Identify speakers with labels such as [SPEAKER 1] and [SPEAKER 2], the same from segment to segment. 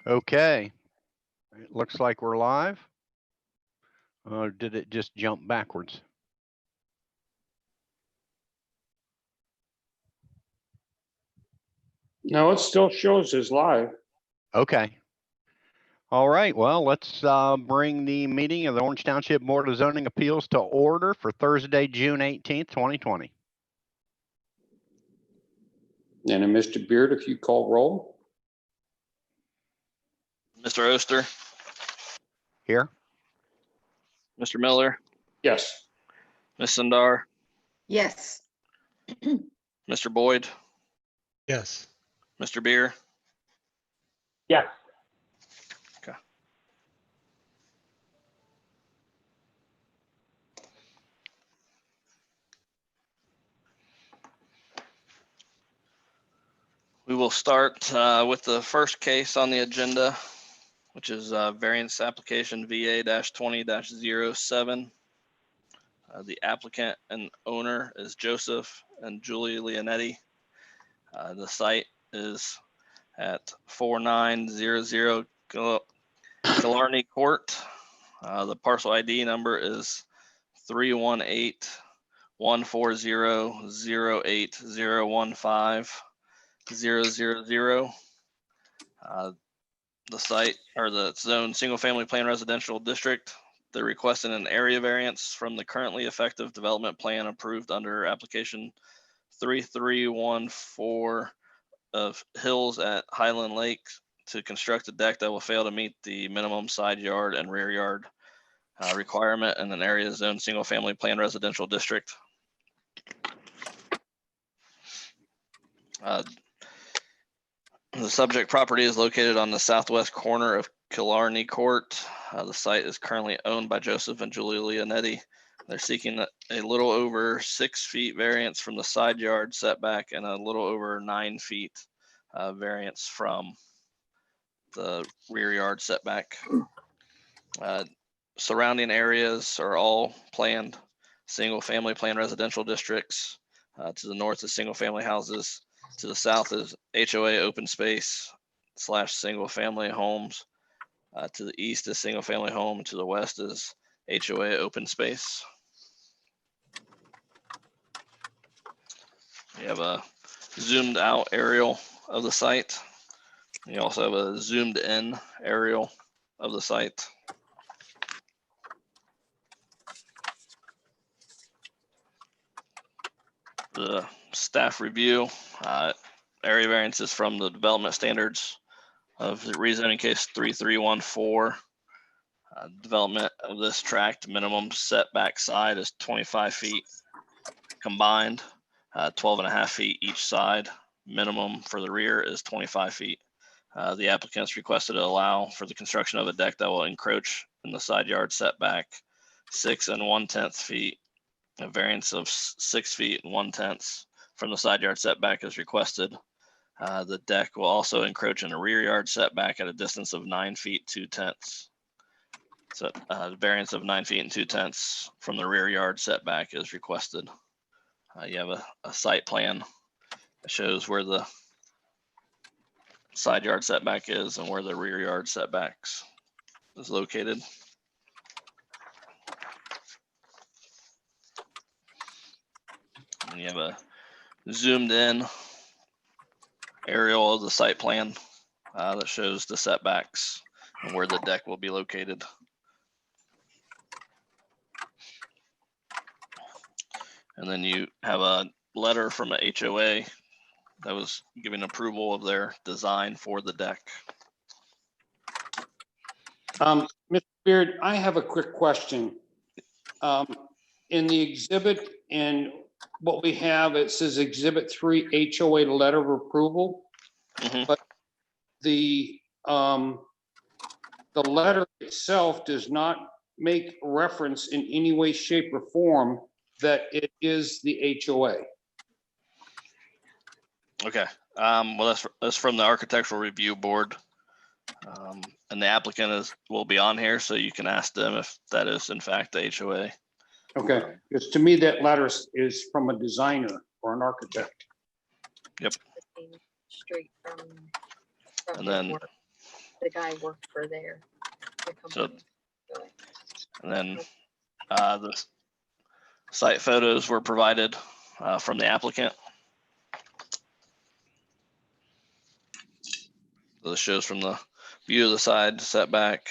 [SPEAKER 1] Okay, it looks like we're live. Or did it just jump backwards?
[SPEAKER 2] No, it still shows as live.
[SPEAKER 1] Okay. All right, well, let's bring the meeting of the Orange Township Board of Zoning Appeals to order for Thursday, June 18th, 2020.
[SPEAKER 2] And Mr. Beard, if you call roll.
[SPEAKER 3] Mr. Oster,
[SPEAKER 1] Here?
[SPEAKER 3] Mr. Miller,
[SPEAKER 2] Yes.
[SPEAKER 3] Ms. Sundar,
[SPEAKER 4] Yes.
[SPEAKER 3] Mr. Boyd,
[SPEAKER 5] Yes.
[SPEAKER 3] Mr. Beer.
[SPEAKER 2] Yes.
[SPEAKER 3] Okay. We will start with the first case on the agenda, which is variance application VA-20-07. The applicant and owner is Joseph and Julie Leonetti. The site is at 4900 Killarney Court. The parcel ID number is 318-140-08015-000. The site or the zone single family plan residential district. They're requesting an area variance from the currently effective development plan approved under application 3314 of Hills at Highland Lake to construct a deck that will fail to meet the minimum side yard and rear yard requirement in an area zone single family plan residential district. The subject property is located on the southwest corner of Killarney Court. The site is currently owned by Joseph and Julie Leonetti. They're seeking a little over 6 feet variance from the side yard setback and a little over 9 feet variance from the rear yard setback. Surrounding areas are all planned single family plan residential districts. To the north is single family houses. To the south is HOA open space / single family homes. To the east is single family home. To the west is HOA open space. We have a zoomed out aerial of the site. You also have a zoomed in aerial of the site. The staff review, area variances from the development standards of the rezoning case 3314. Development of this tract minimum setback side is 25 feet combined, 12.5 feet each side. Minimum for the rear is 25 feet. The applicants requested to allow for the construction of a deck that will encroach in the side yard setback 6 1/10 feet. A variance of 6 feet and 1/10 from the side yard setback is requested. The deck will also encroach in a rear yard setback at a distance of 9 feet 2/10. So the variance of 9 feet and 2/10 from the rear yard setback is requested. You have a site plan that shows where the side yard setback is and where the rear yard setbacks is located. And you have a zoomed in aerial of the site plan that shows the setbacks and where the deck will be located. And then you have a letter from a HOA that was giving approval of their design for the deck.
[SPEAKER 2] Mr. Beard, I have a quick question. In the exhibit and what we have, it says Exhibit 3 HOA letter of approval.
[SPEAKER 3] Mhm.
[SPEAKER 2] But the letter itself does not make reference in any way, shape, or form that it is the HOA.
[SPEAKER 3] Okay. Well, that's from the Architectural Review Board. And the applicant will be on here, so you can ask them if that is in fact the HOA.
[SPEAKER 2] Okay, because to me, that letter is from a designer or an architect.
[SPEAKER 3] Yep.
[SPEAKER 4] Straight from
[SPEAKER 3] And then
[SPEAKER 4] work. the guy worked for the company.
[SPEAKER 3] And then the site photos were provided from the applicant. So this shows from the view of the side setback,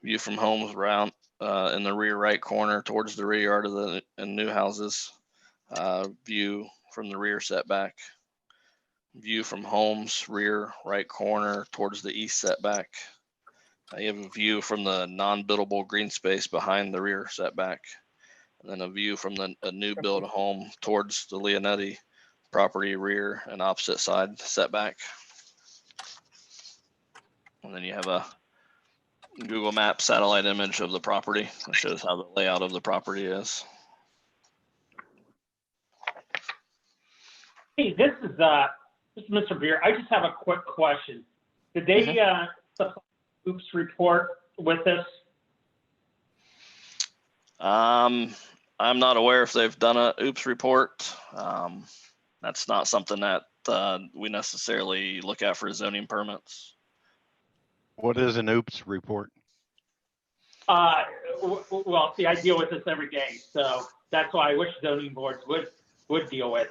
[SPEAKER 3] view from homes around in the rear right corner towards the rear yard of the new houses, view from the rear setback, view from homes rear right corner towards the east setback. You have a view from the non-buildable green space behind the rear setback, and then a view from a new build home towards the Leonetti property rear and opposite side setback. And then you have a Google Maps satellite image of the property that shows how the layout of the property is.
[SPEAKER 5] Hey, this is Mr. Beer. I just have a quick question. Did they supply OOPS report with this?
[SPEAKER 3] I'm not aware if they've done a OOPS report. That's not something that we necessarily look at for zoning permits.
[SPEAKER 1] What is an OOPS report?
[SPEAKER 5] Well, see, I deal with this every day, so that's why I wish zoning boards would deal with.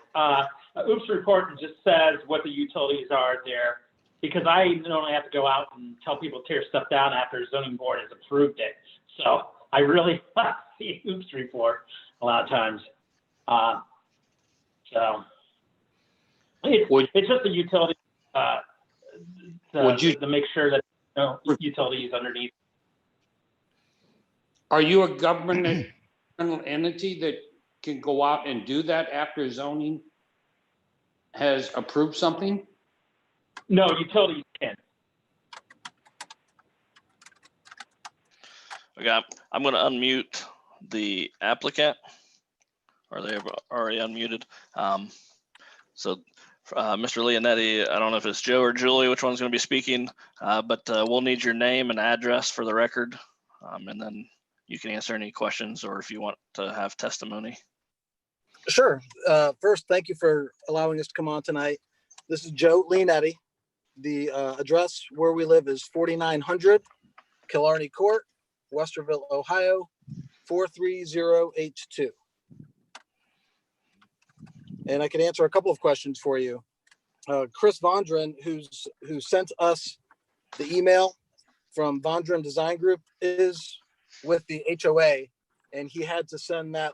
[SPEAKER 5] OOPS report just says what the utilities are there, because I normally have to go out and tell people to tear stuff down after a zoning board has approved it. So I really want to see OOPS report a lot of times. So it's just a utility to make sure that utilities underneath.
[SPEAKER 2] Are you a governmental entity that can go out and do that after zoning has approved something?
[SPEAKER 5] No, utilities can.
[SPEAKER 3] Okay, I'm going to unmute the applicant. Are they already unmuted? Mr. Leonetti, I don't know if it's Joe or Julie, which one's going to be speaking, but we'll need your name and address for the record, and then you can answer any questions or if you want to have testimony.
[SPEAKER 6] Sure. First, thank you for allowing us to come on tonight. This is Joe Leonetti. The address where we live is 4900 Killarney Court, Westerville, Ohio, 43082. And I can answer a couple of questions for you. Chris Vondran, who sent us the email from Vondran Design Group, is with the HOA, and he had to send that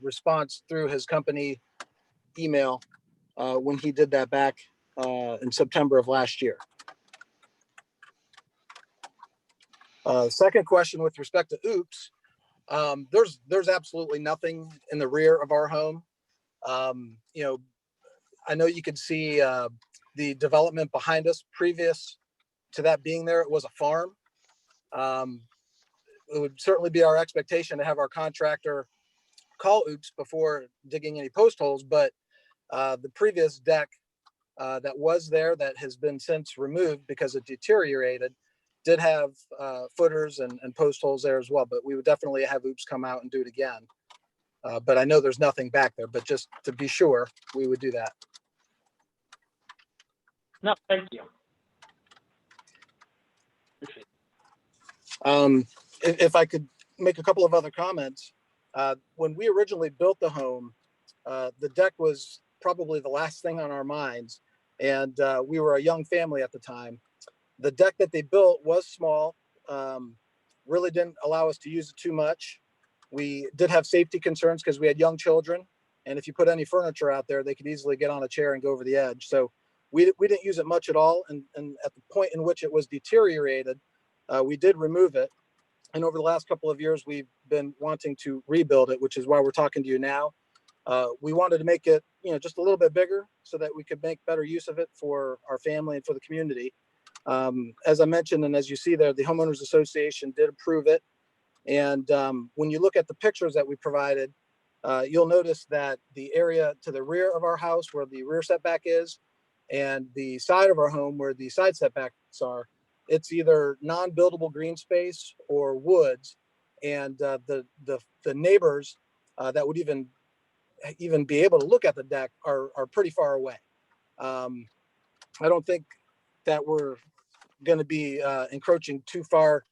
[SPEAKER 6] response through his company email when he did that back in September of last year. Second question with respect to OOPS, there's absolutely nothing in the rear of our home. I know you could see the development behind us previous to that being there. It was a farm. It would certainly be our expectation to have our contractor call OOPS before digging any post holes, but the previous deck that was there that has been since removed because it deteriorated did have footers and post holes there as well, but we would definitely have OOPS come out and do it again. But I know there's nothing back there, but just to be sure, we would do that.
[SPEAKER 5] No, thank you.
[SPEAKER 6] If I could make a couple of other comments, when we originally built the home, the deck was probably the last thing on our minds, and we were a young family at the time. The deck that they built was small, really didn't allow us to use it too much. We did have safety concerns because we had young children, and if you put any furniture out there, they could easily get on a chair and go over the edge. So we didn't use it much at all, and at the point in which it was deteriorated, we did remove it. And over the last couple of years, we've been wanting to rebuild it, which is why we're talking to you now. We wanted to make it, just a little bit bigger so that we could make better use of it for our family and for the community. As I mentioned, and as you see there, the Homeowners Association did approve it. And when you look at the pictures that we provided, you'll notice that the area to the rear of our house where the rear setback is, and the side of our home where the side setbacks are, it's either non-buildable green space or woods. And the neighbors that would even be able to look at the deck are pretty far away. I don't think that we're going to be encroaching too far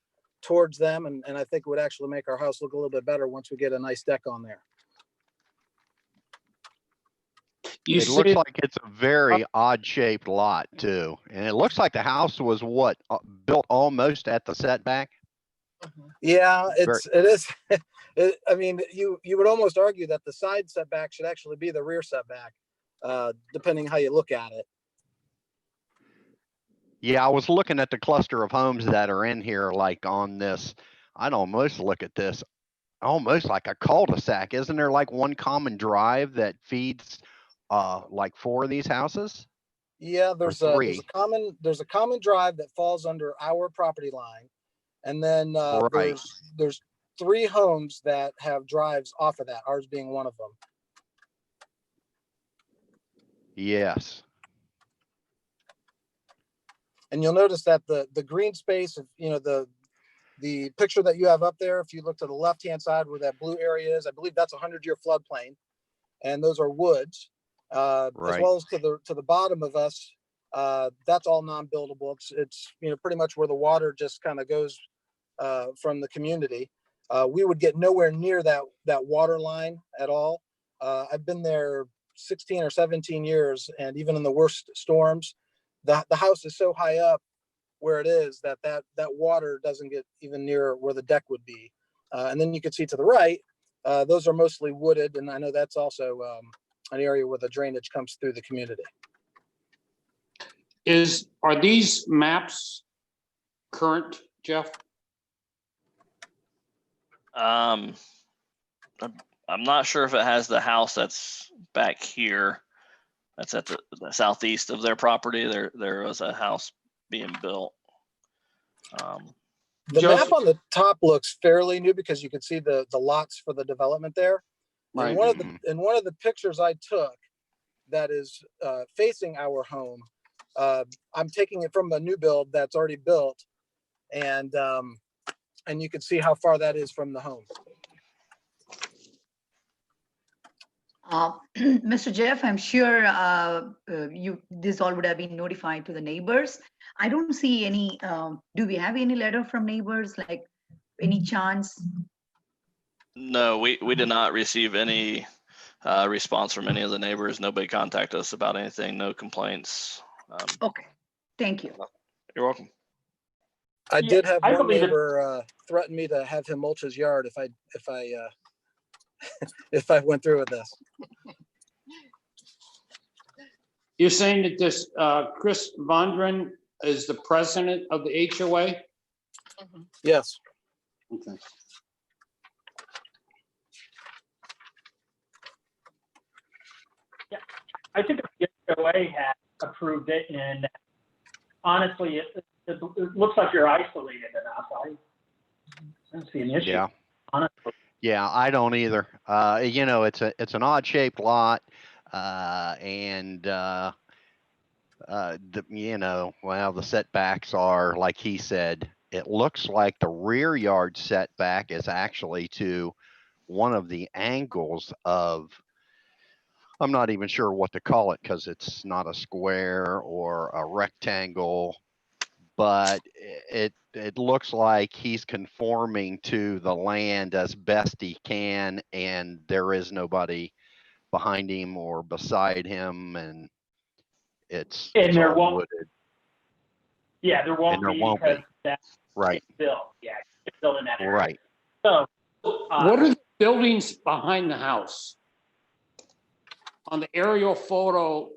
[SPEAKER 6] towards them. And I think it would actually make our house look a little bit better once we get a nice deck on there.
[SPEAKER 2] You
[SPEAKER 1] It looks
[SPEAKER 2] see,
[SPEAKER 1] like it's a very odd shaped lot too. And it looks like the house was what, built almost at the setback?
[SPEAKER 6] Yeah,
[SPEAKER 1] Very-
[SPEAKER 6] it is. I mean, you would almost argue that the side setback should actually be the rear setback, depending how you look at it.
[SPEAKER 1] Yeah, I was looking at the cluster of homes that are in here, like on this, I'd almost look at this almost like a cul-de-sac. Isn't there like one common drive that feeds like 4 of these houses?
[SPEAKER 6] Yeah, there's a
[SPEAKER 1] 3?
[SPEAKER 6] common drive that falls under our property line, and then
[SPEAKER 1] Right.
[SPEAKER 6] there's 3 homes that have drives off of that. Ours being one of them.
[SPEAKER 1] Yes.
[SPEAKER 6] And you'll notice that the green space, you know, the picture that you have up there, if you look to the left-hand side where that blue area is, I believe that's a 100-year floodplain, and those are woods. As
[SPEAKER 1] Right.
[SPEAKER 6] well as to the bottom of us, that's all non-buildable. It's you know, pretty much where the water just kind of goes from the community. We would get nowhere near that water line at all. I've been there 16 or 17 years, and even in the worst storms, the house is so high up where it is that water doesn't get even near where the deck would be. And then you can see to the right, those are mostly wooded, and I know that's also an area where the drainage comes through the community.
[SPEAKER 2] are these maps current, Jeff?
[SPEAKER 3] I'm not sure if it has the house that's back here. That's at the southeast of their property. There was a house being built.
[SPEAKER 6] The
[SPEAKER 2] Joseph-
[SPEAKER 6] map on the top looks fairly new because you can see the lots for the development there.
[SPEAKER 2] Right.
[SPEAKER 6] In one of the pictures I took that is facing our home, I'm taking it from a new build that's already built, and you can see how far that is from the home.
[SPEAKER 7] Mr. Jeff, I'm sure this all would have been notified to the neighbors. I don't see any, do we have any letter from neighbors, like any chance?
[SPEAKER 3] No, we did not receive any response from any of the neighbors. Nobody contacted us about anything. No complaints.
[SPEAKER 7] Okay, thank you.
[SPEAKER 3] You're welcome.
[SPEAKER 6] I
[SPEAKER 5] Yeah,
[SPEAKER 6] did have
[SPEAKER 5] I
[SPEAKER 6] one
[SPEAKER 5] believe it-
[SPEAKER 6] neighbor threaten me to have him mulch his yard if I if I went through with this.
[SPEAKER 2] You're saying that this Chris Vondran is the president of the HOA?
[SPEAKER 6] Yes.
[SPEAKER 2] Okay.
[SPEAKER 5] I think the HOA had approved it, and honestly, it looks like you're isolated enough. I don't see an issue.
[SPEAKER 1] Yeah.
[SPEAKER 5] Honestly.
[SPEAKER 1] Yeah, I don't either. You know, it's an odd shaped lot, and you know, well, the setbacks are like he said. It looks like the rear yard setback is actually to one of the angles of. I'm not even sure what to call it because it's not a square or a rectangle, but it looks like he's conforming to the land as best he can, and there is nobody behind him or beside him, and it's
[SPEAKER 5] there
[SPEAKER 1] all
[SPEAKER 5] won't-
[SPEAKER 1] wooded.
[SPEAKER 5] Yeah, there won't
[SPEAKER 1] And there
[SPEAKER 5] be
[SPEAKER 1] won't
[SPEAKER 5] because
[SPEAKER 1] be.
[SPEAKER 5] that's
[SPEAKER 1] Right,
[SPEAKER 5] built. Yeah, it's built in that area.
[SPEAKER 1] right.
[SPEAKER 5] So,
[SPEAKER 2] What are the buildings behind the house? On the aerial photo,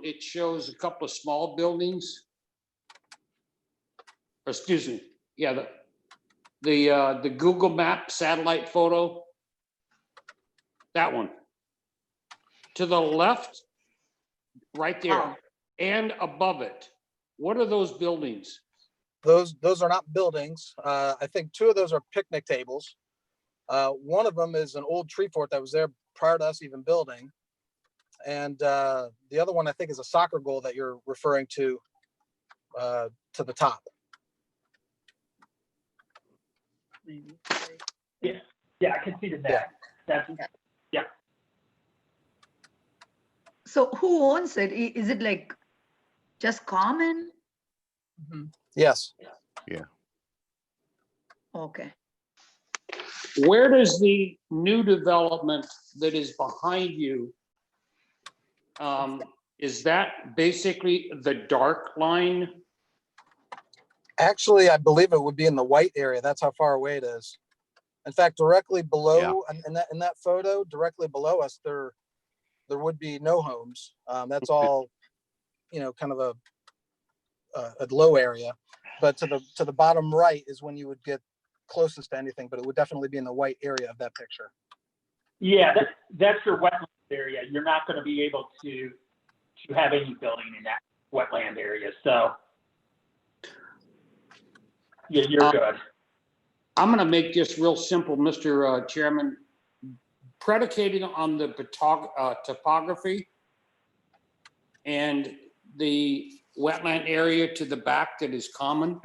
[SPEAKER 2] it shows a couple of small buildings. Or, excuse me, yeah, the Google Map satellite photo. That one. To the left, right there, and above it. What are those buildings?
[SPEAKER 6] Those are not buildings. I think 2 of those are picnic tables. One of them is an old tree fort that was there prior to us even building. And the other one I think is a soccer goal that you're referring to the top.
[SPEAKER 7] Maybe.
[SPEAKER 5] yeah, I can see the deck. That's,
[SPEAKER 7] So who owns it? Is it like just common?
[SPEAKER 6] Yes.
[SPEAKER 7] Okay.
[SPEAKER 2] Where does the new development that is behind you, is that basically the dark line?
[SPEAKER 6] Actually, I believe it would be in the white area. That's how far away it is. In fact, directly below, in that photo, directly below us, there would be no homes. That's all, kind of a low area. But to the bottom right is when you would get closest to anything. But it would definitely be in the white area of that picture.
[SPEAKER 5] Yeah, that's your wetland area. You're not going to be able to have any building in that wetland area. So yeah, you're good.
[SPEAKER 2] I'm going to make this real simple, Mr. Chairman. Predicating on the topography and the wetland area to the back that is common,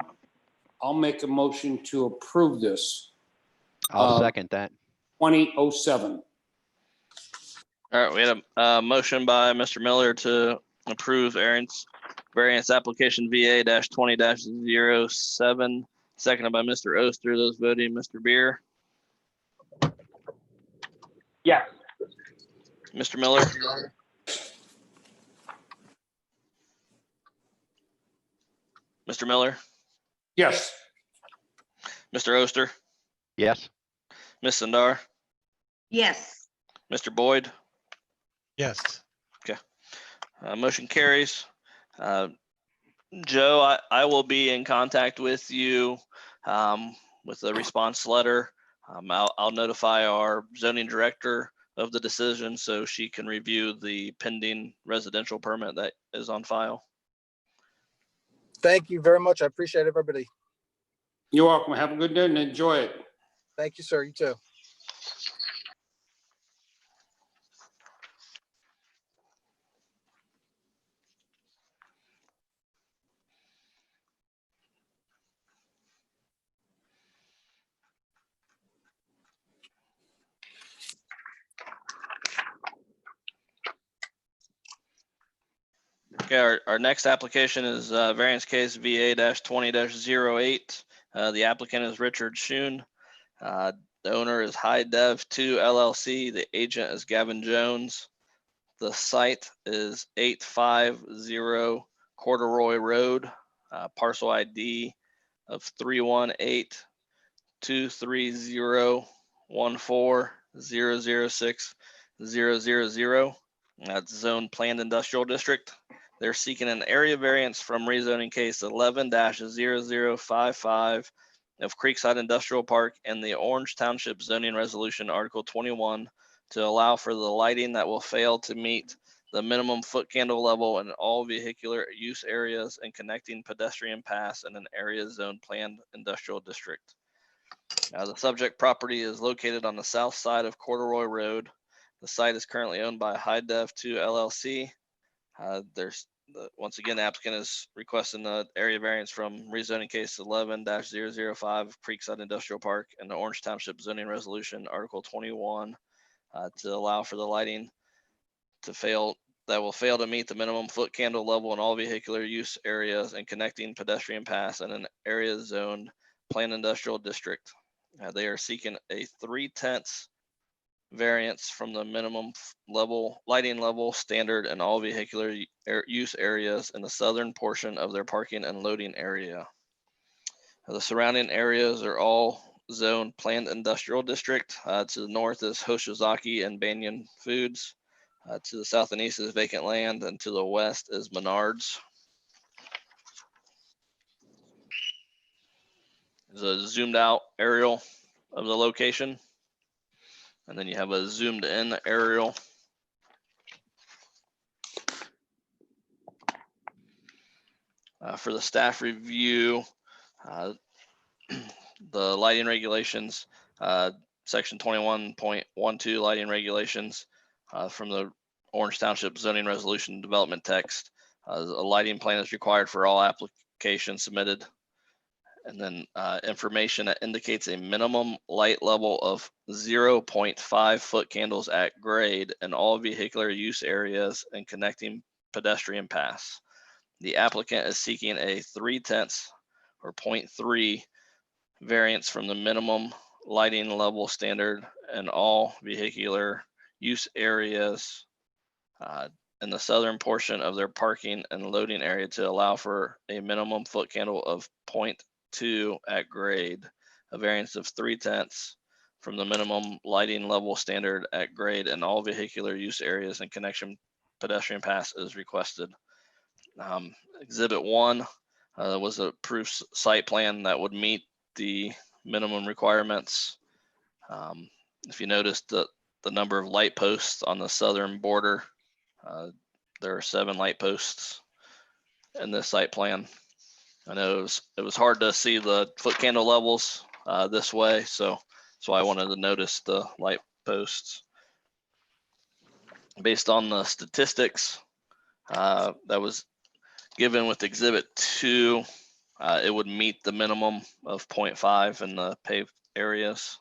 [SPEAKER 2] I'll make a motion to approve this.
[SPEAKER 1] I'll second that.
[SPEAKER 2] 2007.
[SPEAKER 3] All right, we had a motion by Mr. Miller to approve variance application VA-20-07, seconded by Mr. Oster. Those voting, Mr. Beer,
[SPEAKER 5] Yes.
[SPEAKER 3] Mr. Miller, Mr. Miller,
[SPEAKER 2] Yes.
[SPEAKER 3] Mr. Oster,
[SPEAKER 1] Yes.
[SPEAKER 3] Ms. Sandar,
[SPEAKER 7] Yes.
[SPEAKER 3] Mr. Boyd.
[SPEAKER 8] Yes.
[SPEAKER 3] Motion carries. Joe, I will be in contact with you with a response letter. I'll notify our zoning director of the decision so she can review the pending residential permit that is on file.
[SPEAKER 6] Thank you very much. I appreciate everybody.
[SPEAKER 2] You're welcome. Have a good day and enjoy it.
[SPEAKER 6] Thank you, sir. You too.
[SPEAKER 3] Okay, our next application is variance case VA-20-08. The applicant is Richard Schoon. The owner is High Dev 2 LLC. The agent is Gavin Jones. The site is 850 Corduroy Road, parcel ID of 318-230-14-006-000. That's zone planned industrial district. They're seeking an area variance from rezoning case 11-0055 of Creekside Industrial Park and the Orange Township Zoning Resolution Article 21 to allow for the lighting that will fail to meet the minimum foot candle level in all vehicular use areas and connecting pedestrian paths in an area zone planned industrial district. The subject property is located on the south side of Corduroy Road. The site is currently owned by High Dev 2 LLC. Once again, the applicant is requesting the area variance from rezoning case 11-005 Creekside Industrial Park and the Orange Township Zoning Resolution Article 21 to allow for the lighting that will fail to meet the minimum foot candle level in all vehicular use areas and connecting pedestrian paths in an area zoned planned industrial district. They are seeking a 3/10 variance from the minimum lighting level standard in all vehicular use areas in the southern portion of their parking and loading area. The surrounding areas are all zoned planned industrial district. To the north is Hoshizaki and Banyan Foods. To the south and east is vacant land, and to the west is Menards. There's a zoomed out aerial of the location. And then you have a zoomed in aerial. For the staff review, the lighting regulations, section 21.12 lighting regulations from the Orange Township Zoning Resolution Development text. A lighting plan is required for all applications submitted. And then information that indicates a minimum light level of 0.5 foot candles at grade in all vehicular use areas and connecting pedestrian paths. The applicant is seeking a 0.3 or 0.3 variance from the minimum lighting level standard in all vehicular use areas in the southern portion of their parking and loading area to allow for a minimum foot candle of 0.2 at grade. A variance of 0.3 from the minimum lighting level standard at grade in all vehicular use areas and connection pedestrian paths is requested. Exhibit 1 was a approved site plan that would meet the minimum requirements. If you notice the number of light posts on the southern border, there are 7 light posts in this site plan. I know it was hard to see the foot candle levels this way, so I wanted to notice the light posts. Based on the statistics that was given with Exhibit 2, it would meet the minimum of 0.5 in the paved areas.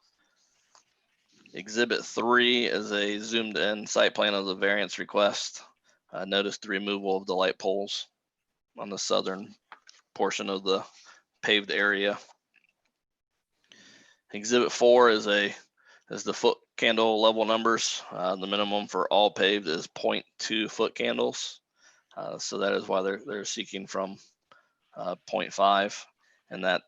[SPEAKER 3] Exhibit 3 is a zoomed in site plan of the variance request. Notice the removal of the light poles on the southern portion of the paved area. Exhibit 4 is the foot candle level numbers. The minimum for all paved is 0.2 foot candles. So that is why they're seeking from 0.5, and that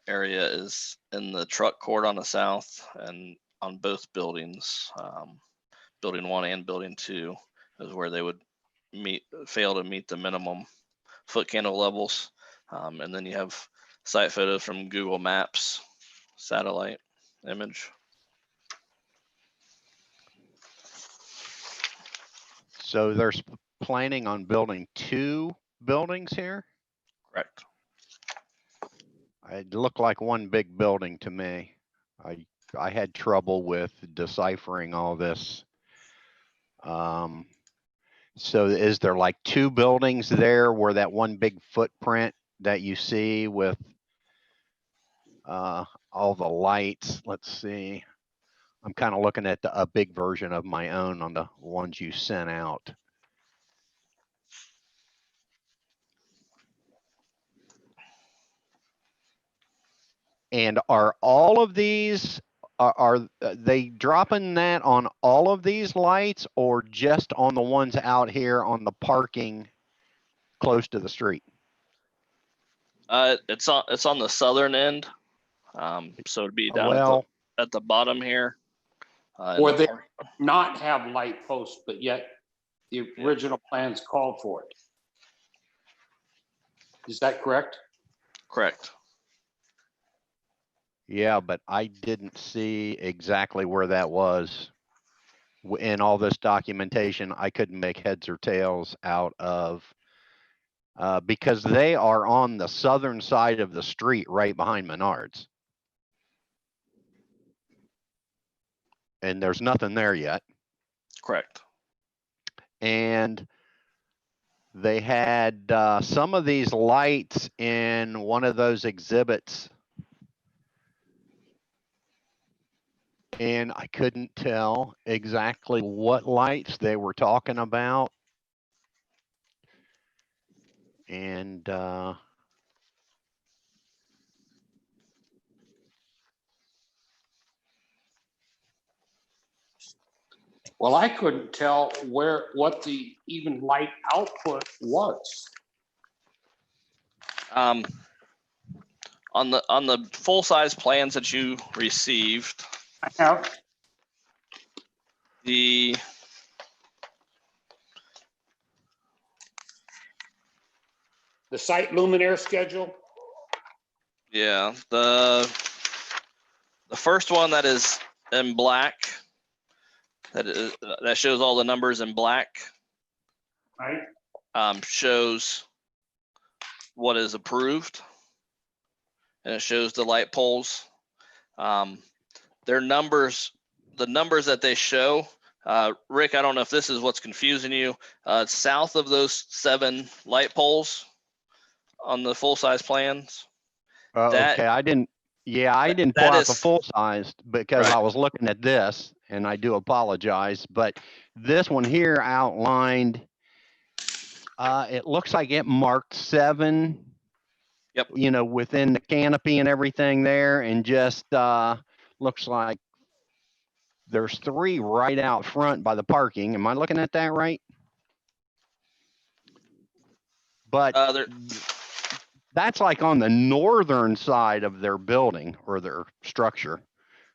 [SPEAKER 3] area is in the truck court on the south and on both buildings. Building 1 and building 2 is where they would fail to meet the minimum foot candle levels. And then you have site photos from Google Maps satellite image.
[SPEAKER 1] So they're planning on building 2 buildings here?
[SPEAKER 3] Correct.
[SPEAKER 1] It looked like one big building to me. I had trouble with deciphering all this. So is there like 2 buildings there where that one big footprint that you see with all the lights? Let's see. I'm kind of looking at a big version of my own on the ones you sent out. And are all of these, are they dropping that on all of these lights or just on the ones out here on the parking close to the street?
[SPEAKER 3] It's on the southern end. So it'd be down
[SPEAKER 1] Well,
[SPEAKER 3] at the bottom here.
[SPEAKER 2] Or they not have light posts, but yet the original plans called for it. Is that correct?
[SPEAKER 3] Correct.
[SPEAKER 1] yeah, but I didn't see exactly where that was in all this documentation. I couldn't make heads or tails out of, because they are on the southern side of the street right behind Menards. And there's nothing there yet.
[SPEAKER 3] Correct.
[SPEAKER 1] And they had some of these lights in one of those exhibits, and I couldn't tell exactly what lights they were talking about. And
[SPEAKER 2] Well, I couldn't tell what the even light output was.
[SPEAKER 3] On the full size plans that you received,
[SPEAKER 2] I have.
[SPEAKER 3] the
[SPEAKER 2] site Luminaire schedule.
[SPEAKER 3] Yeah, the first one that is in black, that shows all the numbers in black,
[SPEAKER 2] Right.
[SPEAKER 3] Shows what is approved, and it shows the light poles. Their numbers, the numbers that they show, Rick, I don't know if this is what's confusing you. South of those 7 light poles on the full size plans.
[SPEAKER 1] okay, I didn't pull out the full size because
[SPEAKER 3] Right.
[SPEAKER 1] I was looking at this, and I do apologize, but this one here outlined It looks like it marked 7.
[SPEAKER 3] Yep.
[SPEAKER 1] You know, within the canopy and everything there, and just looks like there's 3 right out front by the parking. Am I looking at that right? But
[SPEAKER 3] There,
[SPEAKER 1] that's like on the northern side of their building or their structure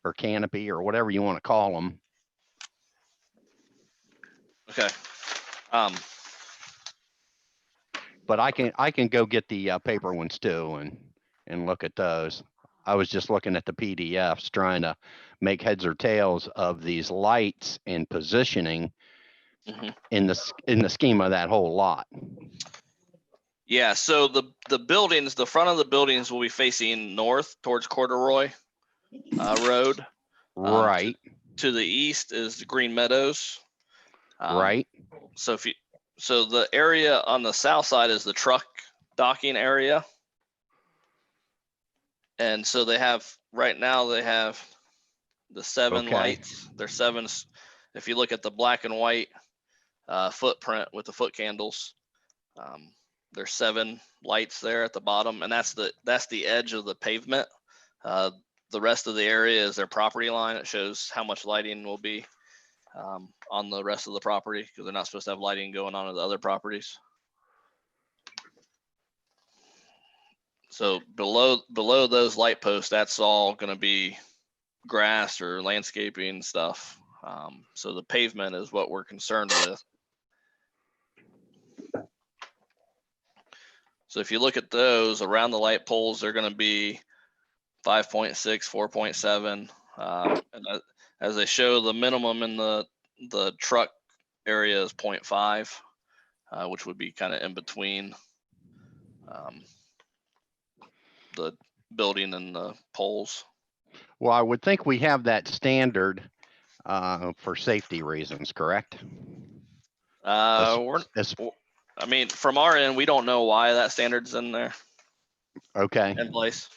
[SPEAKER 1] or canopy or whatever you want to call them.
[SPEAKER 3] okay.
[SPEAKER 1] But I can go get the paper ones too and look at those. I was just looking at the PDFs trying to make heads or tails of these lights and positioning
[SPEAKER 3] Mhm.
[SPEAKER 1] in the scheme of that whole lot.
[SPEAKER 3] Yeah, so the buildings, the front of the buildings will be facing north towards Corduroy Road.
[SPEAKER 1] Right,
[SPEAKER 3] To the east is the Green Meadows.
[SPEAKER 1] right.
[SPEAKER 3] So so the area on the south side is the truck docking area. And so right now they have the 7
[SPEAKER 1] Okay.
[SPEAKER 3] lights. There's 7. If you look at the black and white footprint with the foot candles, there's 7 lights there at the bottom, and that's the edge of the pavement. The rest of the area is their property line. It shows how much lighting will be on the rest of the property, because they're not supposed to have lighting going on at the other properties. So below those light posts, that's all going to be grass or landscaping stuff. So the pavement is what we're concerned with. So if you look at those around the light poles, they're going to be 5.6, 4.7. And as they show, the minimum in the truck area is 0.5, which would be kind of in between the building and the poles.
[SPEAKER 1] Well, I would think we have that standard for safety reasons, correct?
[SPEAKER 3] I mean, from our end, we don't know why that standard's in there,
[SPEAKER 1] Okay.
[SPEAKER 3] in place.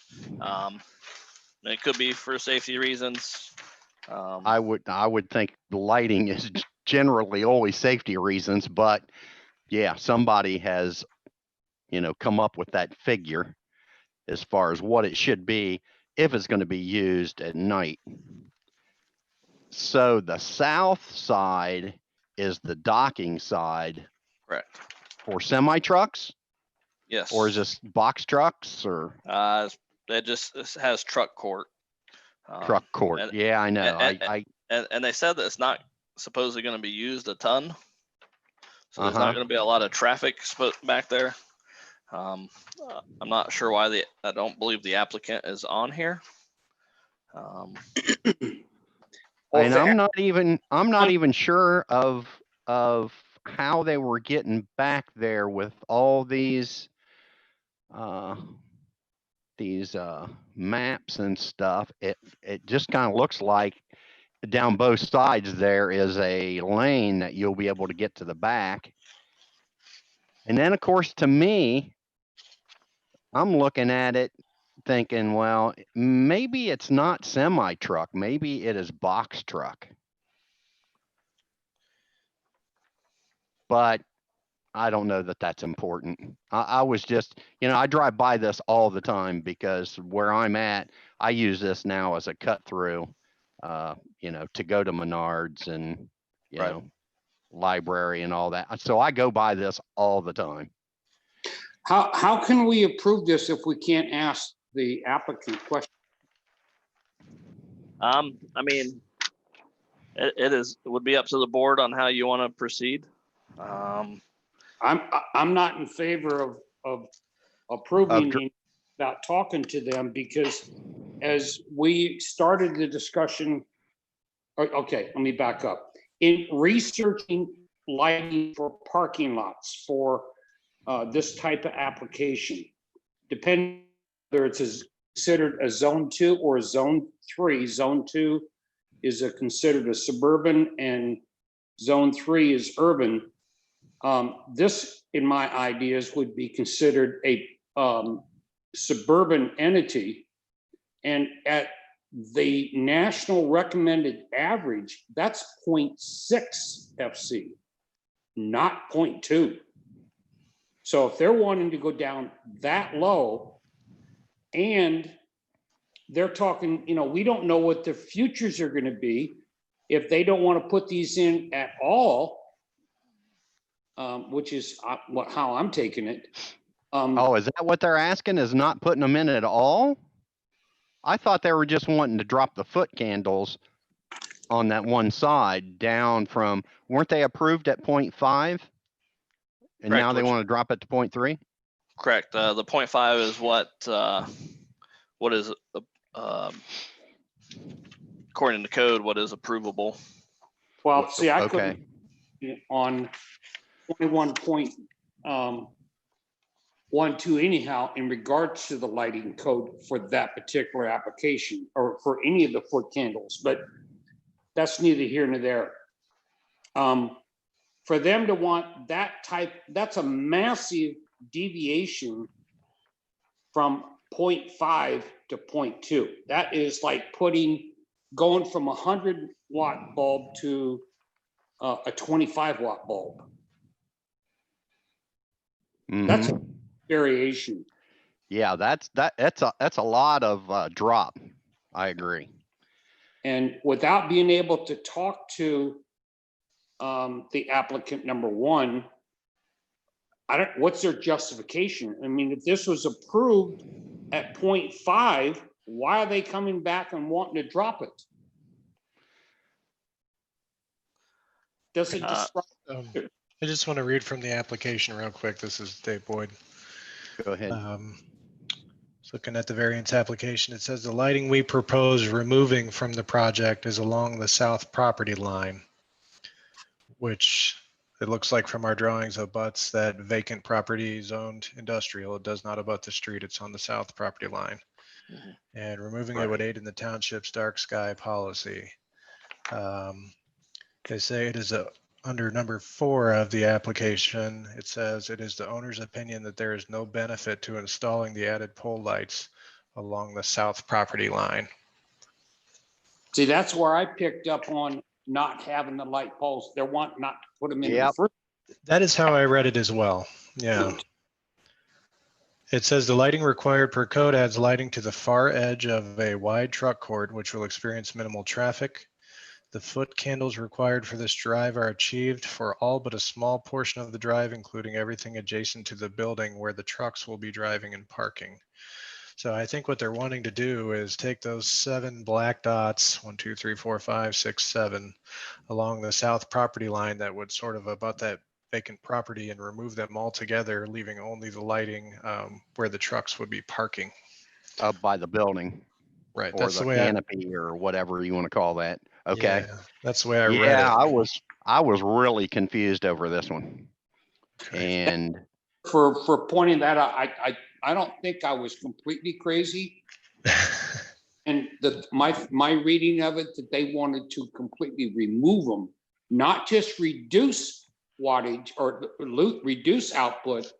[SPEAKER 3] It could be for safety reasons.
[SPEAKER 1] I would think lighting is generally always safety reasons, but yeah, somebody has, come up with that figure as far as what it should be if it's going to be used at night. So the south side is the docking side.
[SPEAKER 3] Correct.
[SPEAKER 1] For semi trucks?
[SPEAKER 3] Yes.
[SPEAKER 1] Or is this box trucks or?
[SPEAKER 3] It has truck court.
[SPEAKER 1] Truck court. Yeah, I know.
[SPEAKER 3] And they said that it's not supposedly going to be used a ton. So there's not going to be a lot of traffic back there. I'm not sure why I don't believe the applicant is on here.
[SPEAKER 1] And I'm not even sure of how they were getting back there with all these maps and stuff. It just kind of looks like down both sides there is a lane that you'll be able to get to the back. And then of course, to me, I'm looking at it thinking, well, maybe it's not semi truck, maybe it is box truck. But I don't know that that's important. I was just, I drive by this all the time because where I'm at, I use this now as a cut through, to go to Menards and,
[SPEAKER 3] Right.
[SPEAKER 1] library and all that. So I go by this all the time.
[SPEAKER 2] How can we approve this if we can't ask the applicant question?
[SPEAKER 3] I mean, it would be up to the board on how you want to proceed.
[SPEAKER 2] I'm not in favor of approving without talking to them, because as we started the discussion, okay, let me back up. In researching lighting for parking lots for this type of application, depending whether it's considered a zone 2 or a zone 3. Zone 2 is considered a suburban and zone 3 is urban. This, in my ideas, would be considered a suburban entity, and at the national recommended average, that's 0.6 FC, not 0.2. So if they're wanting to go down that low and they're talking, we don't know what their futures are going to be. If they don't want to put these in at all, which is how I'm taking it.
[SPEAKER 1] Oh, is that what they're asking, is not putting them in at all? I thought they were just wanting to drop the foot candles on that one side down from, weren't they approved at 0.5? And
[SPEAKER 3] Correct,
[SPEAKER 1] now they
[SPEAKER 3] which-
[SPEAKER 1] want to drop it to 0.3?
[SPEAKER 3] Correct. The 0.5 is what is, according to code, what is approvable.
[SPEAKER 2] Well, see, I
[SPEAKER 1] Okay.
[SPEAKER 2] couldn't on 21.12 anyhow, in regards to the lighting code for that particular application or for any of the foot candles, but that's neither here nor there. For them to want that type, that's a massive deviation from 0.5 to 0.2. That is like going from 100-watt bulb to a 25-watt bulb. That's a
[SPEAKER 1] Mhm.
[SPEAKER 2] variation.
[SPEAKER 1] Yeah, that's a lot of drop. I agree.
[SPEAKER 2] And without being able to talk to the applicant, number one, what's their justification? I mean, if this was approved at 0.5, why are they coming back and wanting to drop it? Does it disrupt?
[SPEAKER 8] I just want to read from the application real quick. This is Dave Boyd.
[SPEAKER 1] Go ahead.
[SPEAKER 8] Looking at the variance application, it says the lighting we propose removing from the project is along the south property line, which it looks like from our drawings abuts that vacant property zoned industrial. It does not abut the street. It's on the south property line. And removing it would aid in the township's dark sky policy. They say it is under number 4 of the application, it says it is the owner's opinion that there is no benefit to installing the added pole lights along the south property line.
[SPEAKER 2] See, that's where I picked up on not having the light poles. They're wanting not to put them in the first.
[SPEAKER 8] That is how I read it as well. Yeah. It says the lighting required per code adds lighting to the far edge of a wide truck court, which will experience minimal traffic. The foot candles required for this drive are achieved for all but a small portion of the drive, including everything adjacent to the building where the trucks will be driving and parking. So I think what they're wanting to do is take those 7 black dots, 1, 2, 3, 4, 5, 6, 7, along the south property line that would sort of abut that vacant property and remove them all together, leaving only the lighting where the trucks would be parking.
[SPEAKER 1] Up by the building.
[SPEAKER 8] Right.
[SPEAKER 1] Or
[SPEAKER 8] That's
[SPEAKER 1] the
[SPEAKER 8] the way
[SPEAKER 1] canopy or whatever you want to call that. Okay.
[SPEAKER 8] Yeah, that's the way I read it.
[SPEAKER 1] I was really confused over this one.
[SPEAKER 8] Okay.
[SPEAKER 1] And
[SPEAKER 2] For pointing that out, I don't think I was completely crazy. And my reading of it, that they wanted to completely remove them, not just reduce wattage or reduce output,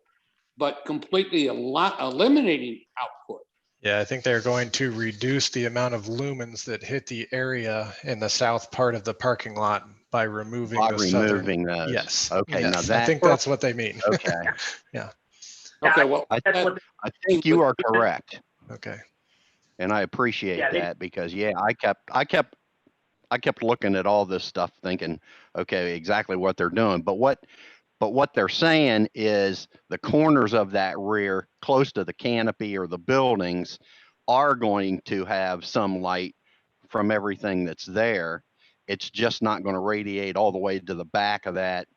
[SPEAKER 2] but completely eliminating output.
[SPEAKER 8] Yeah, I think they're going to reduce the amount of lumens that hit the area in the south part of the parking lot by removing
[SPEAKER 1] those.
[SPEAKER 8] Yes.
[SPEAKER 1] Okay.
[SPEAKER 8] Yes.
[SPEAKER 1] Now that,
[SPEAKER 8] I think that's what they mean.
[SPEAKER 1] okay.
[SPEAKER 8] Yeah.
[SPEAKER 2] Okay. Well,
[SPEAKER 1] I
[SPEAKER 5] That's what
[SPEAKER 1] think you are correct.
[SPEAKER 8] Okay.
[SPEAKER 1] And I appreciate
[SPEAKER 5] Yeah,
[SPEAKER 1] that because I kept looking at all this stuff thinking, okay, exactly what they're doing. But what they're saying is the corners of that rear close to the canopy or the buildings are going to have some light from everything that's there. It's just not going to radiate all the way to the back of that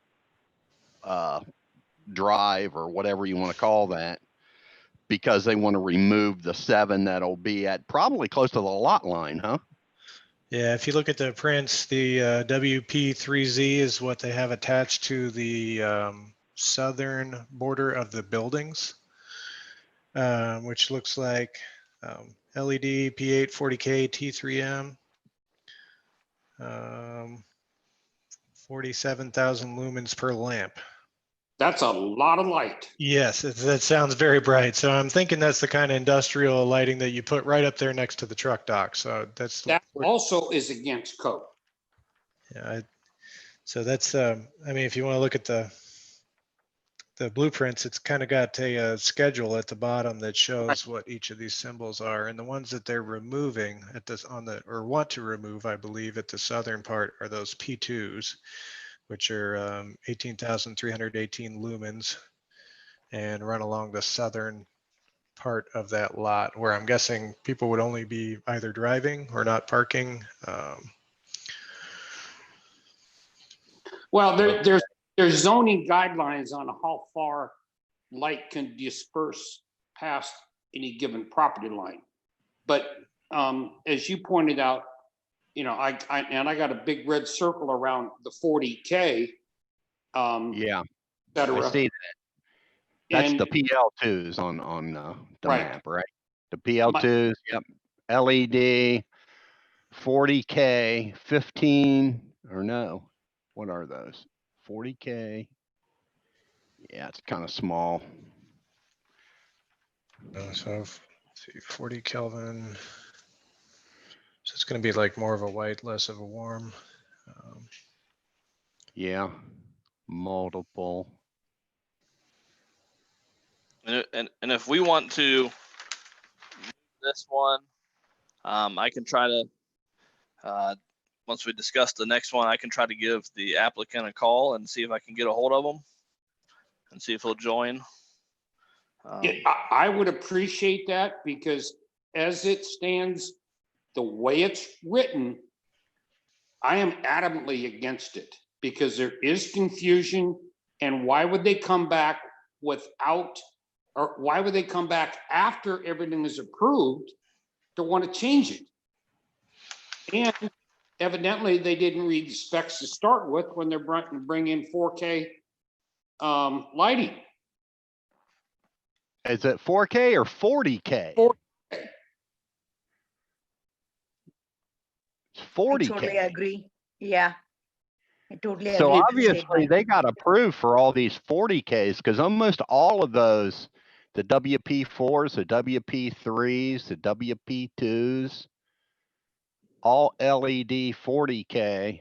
[SPEAKER 1] drive or whatever you want to call that, because they want to remove the 7 that'll be at probably close to the lot line, huh?
[SPEAKER 8] Yeah, if you look at the prints, the WP3Z is what they have attached to the southern border of the buildings, which looks like LED P8 40K T3M, 47,000 lumens per lamp.
[SPEAKER 2] that's a lot of light.
[SPEAKER 8] Yes, that sounds very bright. So I'm thinking that's the kind of industrial lighting that you put right up there next to the truck dock. So
[SPEAKER 2] That also is against code.
[SPEAKER 8] yeah. So that's I mean, if you want to look at the the blueprints, it's kind of got a schedule at the bottom that shows what each of these symbols are. And the ones that they're removing at this or want to remove, I believe, at the southern part are those P2s, which are 18,318 lumens and run along the southern part of that lot, where I'm guessing people would only be either driving or not parking.
[SPEAKER 2] Well, there's zoning guidelines on how far light can disperse past any given property line. But as you pointed out, you know, I got a big red circle around the 40K.
[SPEAKER 1] Yeah,
[SPEAKER 2] et cetera.
[SPEAKER 1] I see that. That's
[SPEAKER 2] And
[SPEAKER 1] the PL2s on the
[SPEAKER 2] Right.
[SPEAKER 1] map, right? The PL2s, yep. LED, 40K, 15, or no, what are those? 40K. Yeah, it's kind of small.
[SPEAKER 8] So let's see, 40 Kelvin. So it's going to be like more of a white, less of a warm.
[SPEAKER 1] Yeah, multiple.
[SPEAKER 3] And if we want to move this one, I can try to, once we discuss the next one, I can try to give the applicant a call and see if I can get a hold of them and see if he'll join.
[SPEAKER 2] yeah, I would appreciate that, because as it stands, the way it's written, I am adamantly against it, because there is confusion. And why would they come back without, or why would they come back after everything is approved to want to change it? And evidently they didn't read the specs to start with when they're bringing in 4K lighting.
[SPEAKER 1] Is it 4K or 40K?
[SPEAKER 2] 4K.
[SPEAKER 1] It's
[SPEAKER 7] I
[SPEAKER 1] 40K.
[SPEAKER 7] totally agree. Yeah, I totally
[SPEAKER 1] So
[SPEAKER 7] agree.
[SPEAKER 1] obviously they got approved for all these 40Ks, because almost all of those, the WP4s, the WP3s, the WP2s, all LED 40K.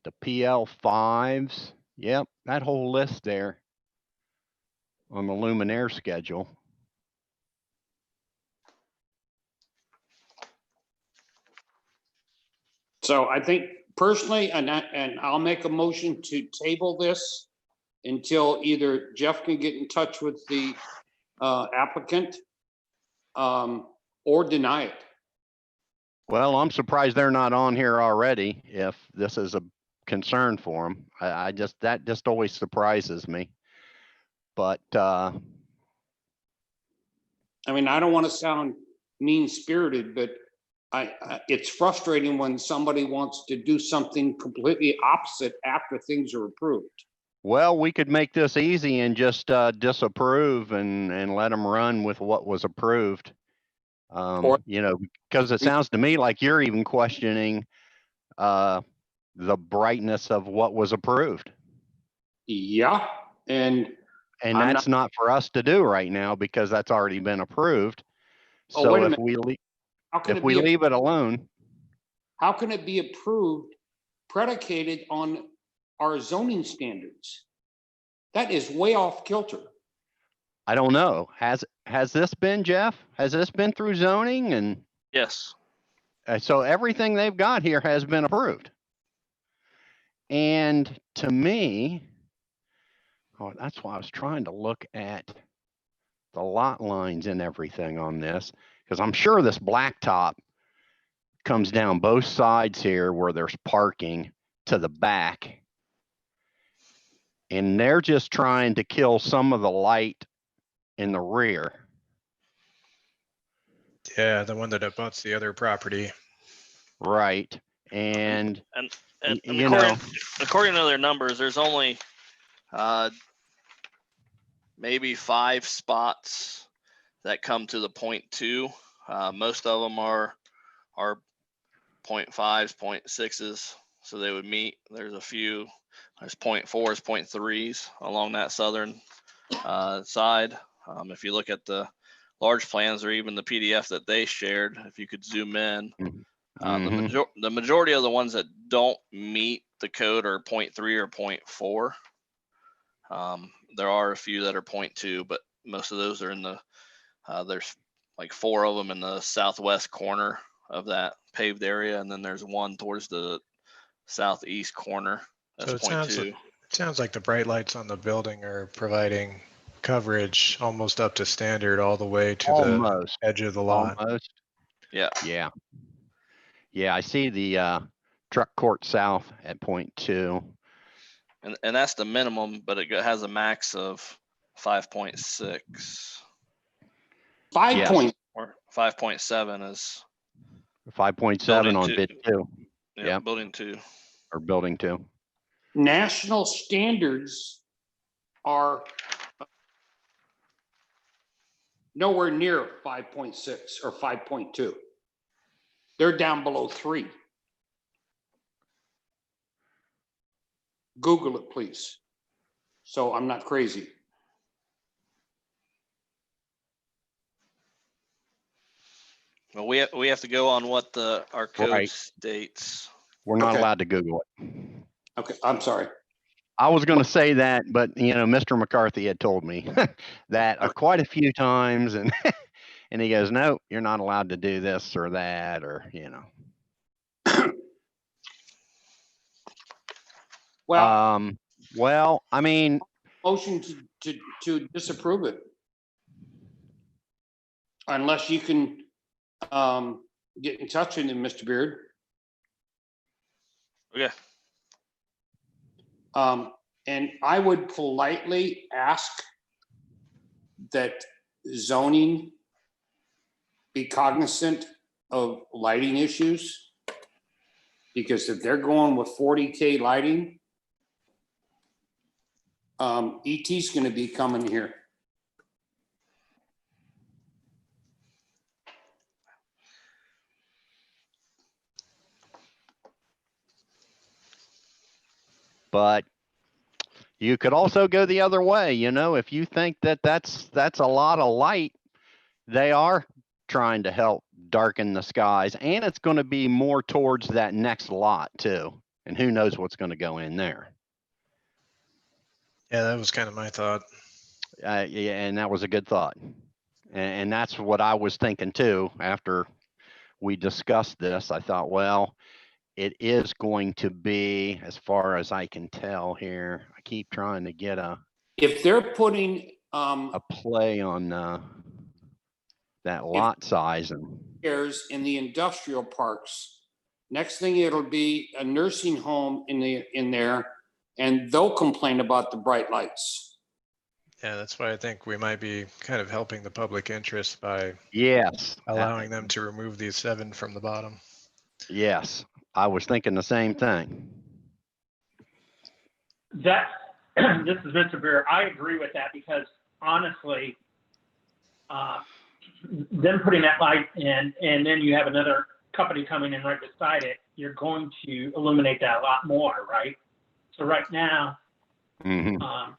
[SPEAKER 1] The PL5s, yep, that whole list there on the Luminaire schedule.
[SPEAKER 2] So I think personally, and I'll make a motion to table this until either Jeff can get in touch with the applicant or deny it.
[SPEAKER 1] Well, I'm surprised they're not on here already if this is a concern for them. That just always surprises me. But
[SPEAKER 2] I mean, I don't want to sound mean-spirited, but it's frustrating when somebody wants to do something completely opposite after things are approved.
[SPEAKER 1] well, we could make this easy and just disapprove and let them run with what was approved. You know, because it sounds to me like you're even questioning the brightness of what was approved.
[SPEAKER 2] Yeah, and
[SPEAKER 1] that's not for us to do right now, because that's already been approved.
[SPEAKER 2] Oh,
[SPEAKER 1] So
[SPEAKER 2] wait a
[SPEAKER 1] if
[SPEAKER 2] minute.
[SPEAKER 1] we leave it alone,
[SPEAKER 2] how can it be approved predicated on our zoning standards? That is way off kilter.
[SPEAKER 1] I don't know. Has this been, Jeff? Has this been through zoning? And
[SPEAKER 3] Yes.
[SPEAKER 1] so everything they've got here has been approved. And to me, that's why I was trying to look at the lot lines and everything on this, because I'm sure this blacktop comes down both sides here where there's parking to the back. And they're just trying to kill some of the light in the rear.
[SPEAKER 8] Yeah, the one that abuts the other property.
[SPEAKER 1] Right. And you know,
[SPEAKER 3] according to their numbers, there's only maybe 5 spots that come to the 0.2. Most of them are 0.5s, 0.6s, so they would meet. There's a few. There's 0.4s, 0.3s along that southern side. If you look at the large plans or even the PDF that they shared, if you could zoom in, the majority of the ones that don't meet the code are 0.3 or 0.4. There are a few that are 0.2, but most of those are in the, there's like 4 of them in the southwest corner of that paved area. And then there's one towards the southeast corner. That's
[SPEAKER 8] So it
[SPEAKER 3] 0.2.
[SPEAKER 8] sounds like the bright lights on the building are providing coverage almost up to standard all the way to
[SPEAKER 1] Almost.
[SPEAKER 8] the edge of the lot.
[SPEAKER 1] Almost.
[SPEAKER 3] Yeah.
[SPEAKER 1] Yeah. Yeah, I see the truck court south at 0.2.
[SPEAKER 3] And that's the minimum, but it has a max of 5.6
[SPEAKER 2] 5
[SPEAKER 1] Yes.
[SPEAKER 2] point,
[SPEAKER 3] or 5.7 is
[SPEAKER 1] 5.7 on
[SPEAKER 3] Building
[SPEAKER 1] bid 2 Yeah.
[SPEAKER 3] building 2.
[SPEAKER 1] or building 2.
[SPEAKER 2] national standards are nowhere near 5.6 or 5.2. They're down below 3. Google it, please. So I'm not crazy.
[SPEAKER 3] Well, we have to go on what our code
[SPEAKER 1] Right.
[SPEAKER 3] states.
[SPEAKER 1] We're not
[SPEAKER 2] Okay.
[SPEAKER 1] allowed to Google it.
[SPEAKER 2] Okay, I'm sorry.
[SPEAKER 1] I was going to say that, but Mr. McCarthy had told me that quite a few times, and and he goes, "No, you're not allowed to do this or that, or
[SPEAKER 2] Well,
[SPEAKER 1] Well, I mean,
[SPEAKER 2] motion to disapprove it. Unless you can get in touch with him, Mr. Beard.
[SPEAKER 3] Okay.
[SPEAKER 2] And I would politely ask that zoning be cognizant of lighting issues. Because if they're going with 40K lighting, ET's gonna be coming here.
[SPEAKER 1] but you could also go the other way. If you think that that's a lot of light, they are trying to help darken the skies, and it's going to be more towards that next lot too. And who knows what's going to go in there.
[SPEAKER 8] Yeah, that was kind of my thought.
[SPEAKER 1] Yeah, and that was a good thought. And that's what I was thinking too. After we discussed this, I thought, well, it is going to be, as far as I can tell here, I keep trying to get a
[SPEAKER 2] If they're putting
[SPEAKER 1] play on that lot size. And
[SPEAKER 2] chairs in the industrial parks, next thing it'll be a nursing home in there, and they'll complain about the bright lights.
[SPEAKER 8] Yeah, that's why I think we might be kind of helping the public interest by
[SPEAKER 1] yes,
[SPEAKER 8] allowing them to remove these 7 from the bottom.
[SPEAKER 1] yes, I was thinking the same thing.
[SPEAKER 5] That, this is Mr. Beer. I agree with that because honestly, them putting that light in and then you have another company coming in right beside it, you're going to illuminate that a lot more, right? So right now, I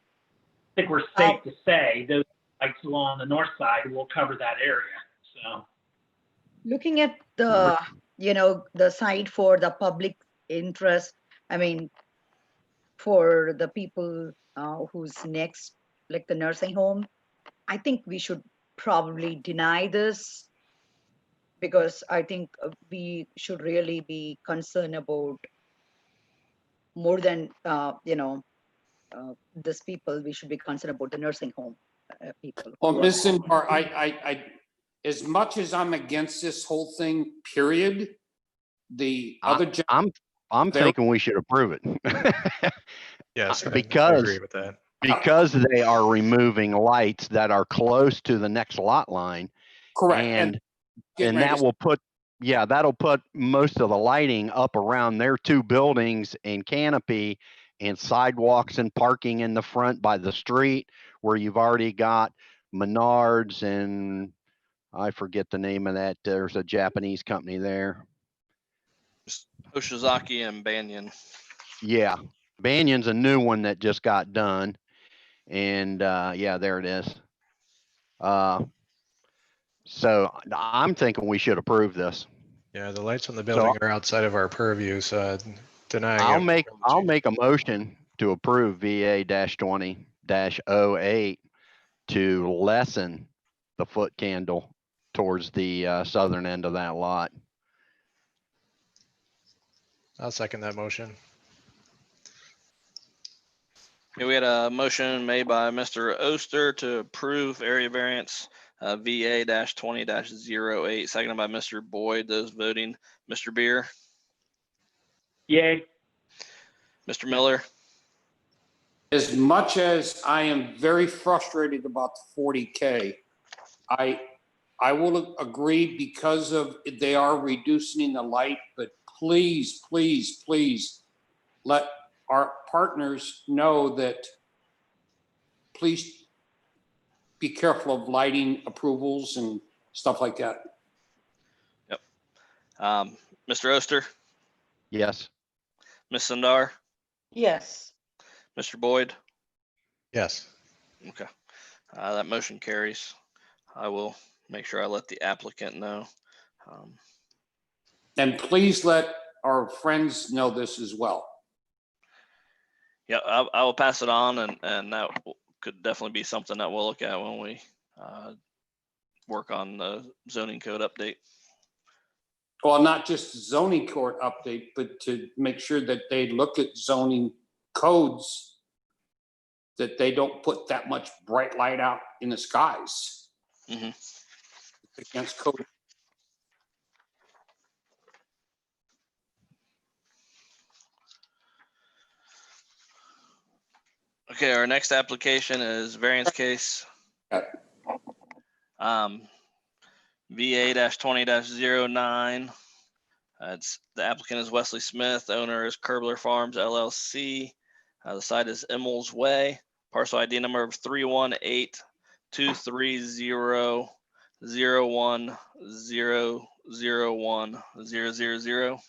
[SPEAKER 5] think we're safe to say those lights along the north side will cover that area. So
[SPEAKER 7] Looking at the, the site for the public interest, I mean, for the people who's next, like the nursing home, I think we should probably deny this because I think we should really be concerned about more than, this people, we should be concerned about the nursing home people.
[SPEAKER 2] Well, Ms. Sinbar, I, as much as I'm against this whole thing, period, the other.
[SPEAKER 1] I'm thinking we should approve it.
[SPEAKER 8] Yes, I
[SPEAKER 1] because
[SPEAKER 8] agree with that.
[SPEAKER 1] Because they are removing lights that are close to the next lot line.
[SPEAKER 2] Correct.
[SPEAKER 1] And that will put, that'll put most of the lighting up around their 2 buildings and canopy and sidewalks and parking in the front by the street where you've already got Menards and I forget the name of that. There's a Japanese company there.
[SPEAKER 3] Hoshizaki and Banyan.
[SPEAKER 1] Yeah. Banyan's a new one that just got done. And there it is. So I'm thinking we should approve this.
[SPEAKER 8] Yeah, the lights on the building are outside of our purview, so denying
[SPEAKER 1] I'll make a motion to approve VA-20 28-08 to lessen the foot candle towards the southern end of that lot.
[SPEAKER 8] I'll second that motion.
[SPEAKER 3] Okay, we had a motion made by Mr. Oster to approve area variance VA-20-08, seconded by Mr. Boyd. Those voting, Mr. Beer,
[SPEAKER 5] Yay.
[SPEAKER 3] Mr. Miller,
[SPEAKER 2] As much as I am very frustrated about the 40K, I will agree because of they are reducing the light, but please, please, please let our partners know that please be careful of lighting approvals and stuff like that.
[SPEAKER 3] Mr. Oster,
[SPEAKER 1] Yes.
[SPEAKER 3] Ms. Sundar,
[SPEAKER 7] Yes.
[SPEAKER 3] Mr. Boyd.
[SPEAKER 8] Yes.
[SPEAKER 3] Okay, that motion carries. I will make sure I let the applicant know.
[SPEAKER 2] And please let our friends know this as well.
[SPEAKER 3] Yeah, I will pass it on, and that could definitely be something that we'll look at when we work on the zoning code update.
[SPEAKER 2] Well, not just zoning court update, but to make sure that they look at zoning codes, that they don't put that much bright light out in the skies.
[SPEAKER 3] Mhm.
[SPEAKER 2] Against code.
[SPEAKER 3] Okay, our next application is variance case VA-20-09. It's the applicant is Wesley Smith, the owner is Kerbler Farms LLC. The site is Emmels Way, parcel ID number of 318-230-01001-001-000.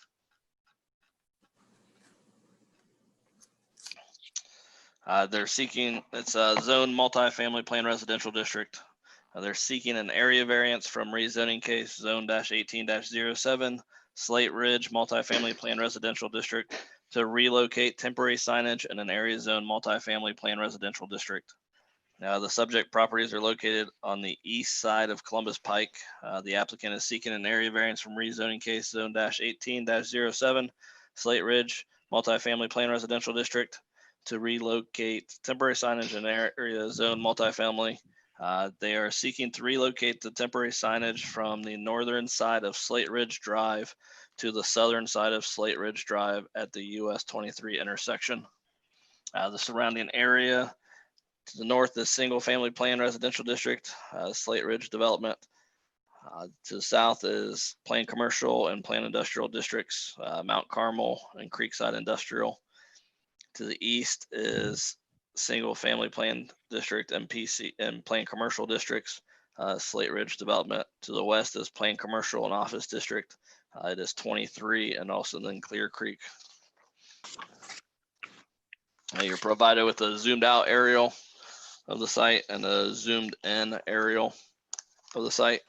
[SPEAKER 3] They're seeking, it's a zone multifamily plan residential district. They're seeking an area variance from rezoning case zone-18-07 Slate Ridge multifamily plan residential district to relocate temporary signage in an area zone multifamily plan residential district. Now, the subject properties are located on the east side of Columbus Pike. The applicant is seeking an area variance from rezoning case zone-18-07 Slate Ridge multifamily plan residential district to relocate temporary signage in area zone multifamily. They are seeking to relocate the temporary signage from the northern side of Slate Ridge Drive to the southern side of Slate Ridge Drive at the US 23 intersection. The surrounding area to the north is single family plan residential district, Slate Ridge development. To the south is plan commercial and plan industrial districts, Mount Carmel and Creekside Industrial. To the east is single family plan district and PC and plan commercial districts, Slate Ridge development. To the west is plan commercial and office district. It is 23 and also then Clear Creek. You're provided with a zoomed out aerial of the site and a zoomed in aerial of the site.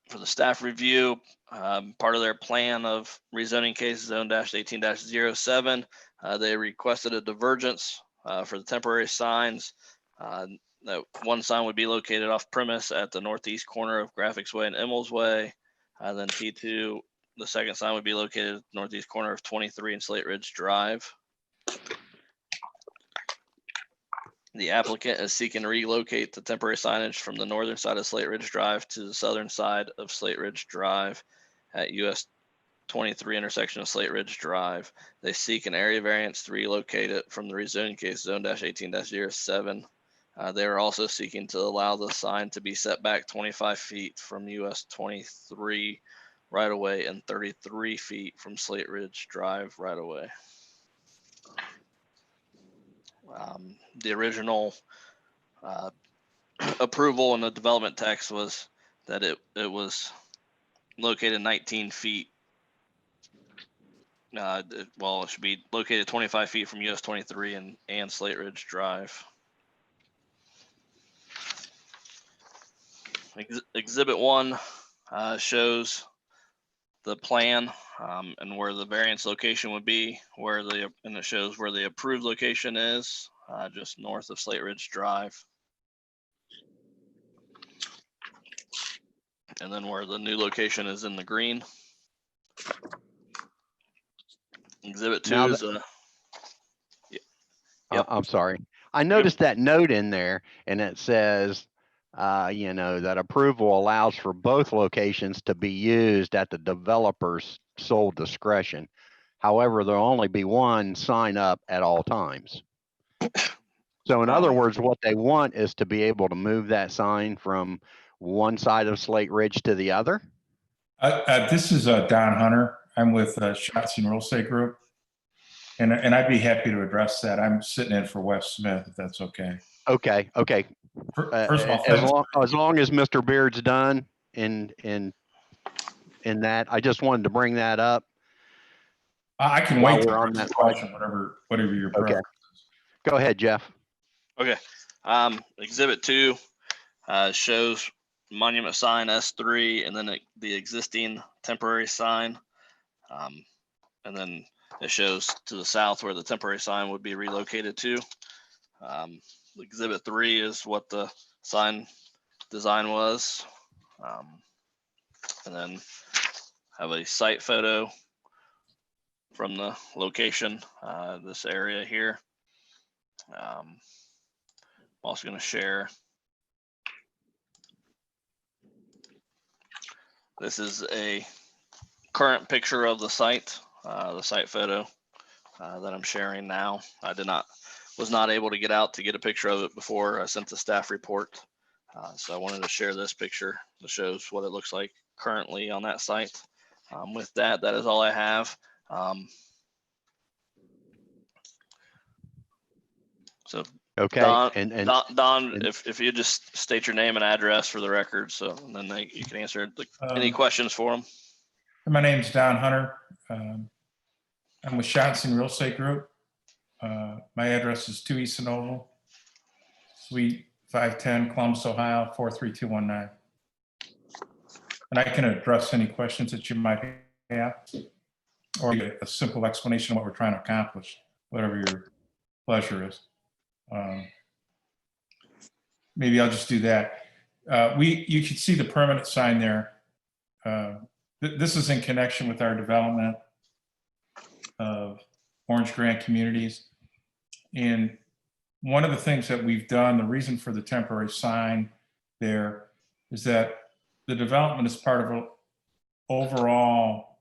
[SPEAKER 3] For the staff review, part of their plan of rezoning case zone-18-07, they requested a divergence for the temporary signs. That one sign would be located off premise at the northeast corner of Graphics Way and Emmels Way. Then T2, the second sign would be located at the northeast corner of 23 and Slate Ridge Drive. The applicant is seeking to relocate the temporary signage from the northern side of Slate Ridge Drive to the southern side of Slate Ridge Drive at US 23 intersection of Slate Ridge Drive. They seek an area variance to relocate it from the rezoning case zone-18-07. They are also seeking to allow the sign to be set back 25 feet from US 23 right away and 33 feet from Slate Ridge Drive right away. The original approval in the development text was that it was located 19 feet. Well, it should be located 25 feet from US 23 and Slate Ridge Drive. Exhibit 1 shows the plan and where the variance location would be, and it shows where the approved location is, just north of Slate Ridge Drive. And then where the new location is in the green. Exhibit 2
[SPEAKER 1] Now
[SPEAKER 3] is Yep.
[SPEAKER 1] I'm sorry. I noticed that note in there, and it says, you know, that approval allows for both locations to be used at the developer's sole discretion. However, there'll only be one sign up at all times. So in other words, what they want is to be able to move that sign from one side of Slate Ridge to the other.
[SPEAKER 9] This is Don Hunter. I'm with Schatz and Real Estate Group. And I'd be happy to address that. I'm sitting in for Wes Smith, if that's okay.
[SPEAKER 1] Okay.
[SPEAKER 9] First of all,
[SPEAKER 1] as long as Mr. Beard's done in that, I just wanted to bring that up.
[SPEAKER 9] I can
[SPEAKER 1] while
[SPEAKER 9] wait to
[SPEAKER 1] we're on
[SPEAKER 9] address
[SPEAKER 1] that
[SPEAKER 9] the question, whatever your preference.
[SPEAKER 1] Go ahead, Jeff.
[SPEAKER 3] Okay. Exhibit 2 shows monument sign S3 and then the existing temporary sign. And then it shows to the south where the temporary sign would be relocated to. Exhibit 3 is what the sign design was. And then have a site photo from the location, this area here. I'm also going to share. This is a current picture of the site photo that I'm sharing now. I was not able to get out to get a picture of it before I sent the staff report. So I wanted to share this picture that shows what it looks like currently on that site. With that is all I have. So
[SPEAKER 1] Okay.
[SPEAKER 3] Don, if you just state your name and address for the record, so and then you can answer any questions for them.
[SPEAKER 9] My name's Don Hunter. I'm with Schatz and Real Estate Group. My address is 2 Easton Oval, Suite 510, Columbus, Ohio, 43219. And I can address any questions that you might have, or a simple explanation of what we're trying to accomplish, whatever your pleasure is. Maybe I'll just do that. You can see the permanent sign there. This is in connection with our development of Orange Grant Communities. And one of the things that we've done, the reason for the temporary sign there, is that the development is part of an overall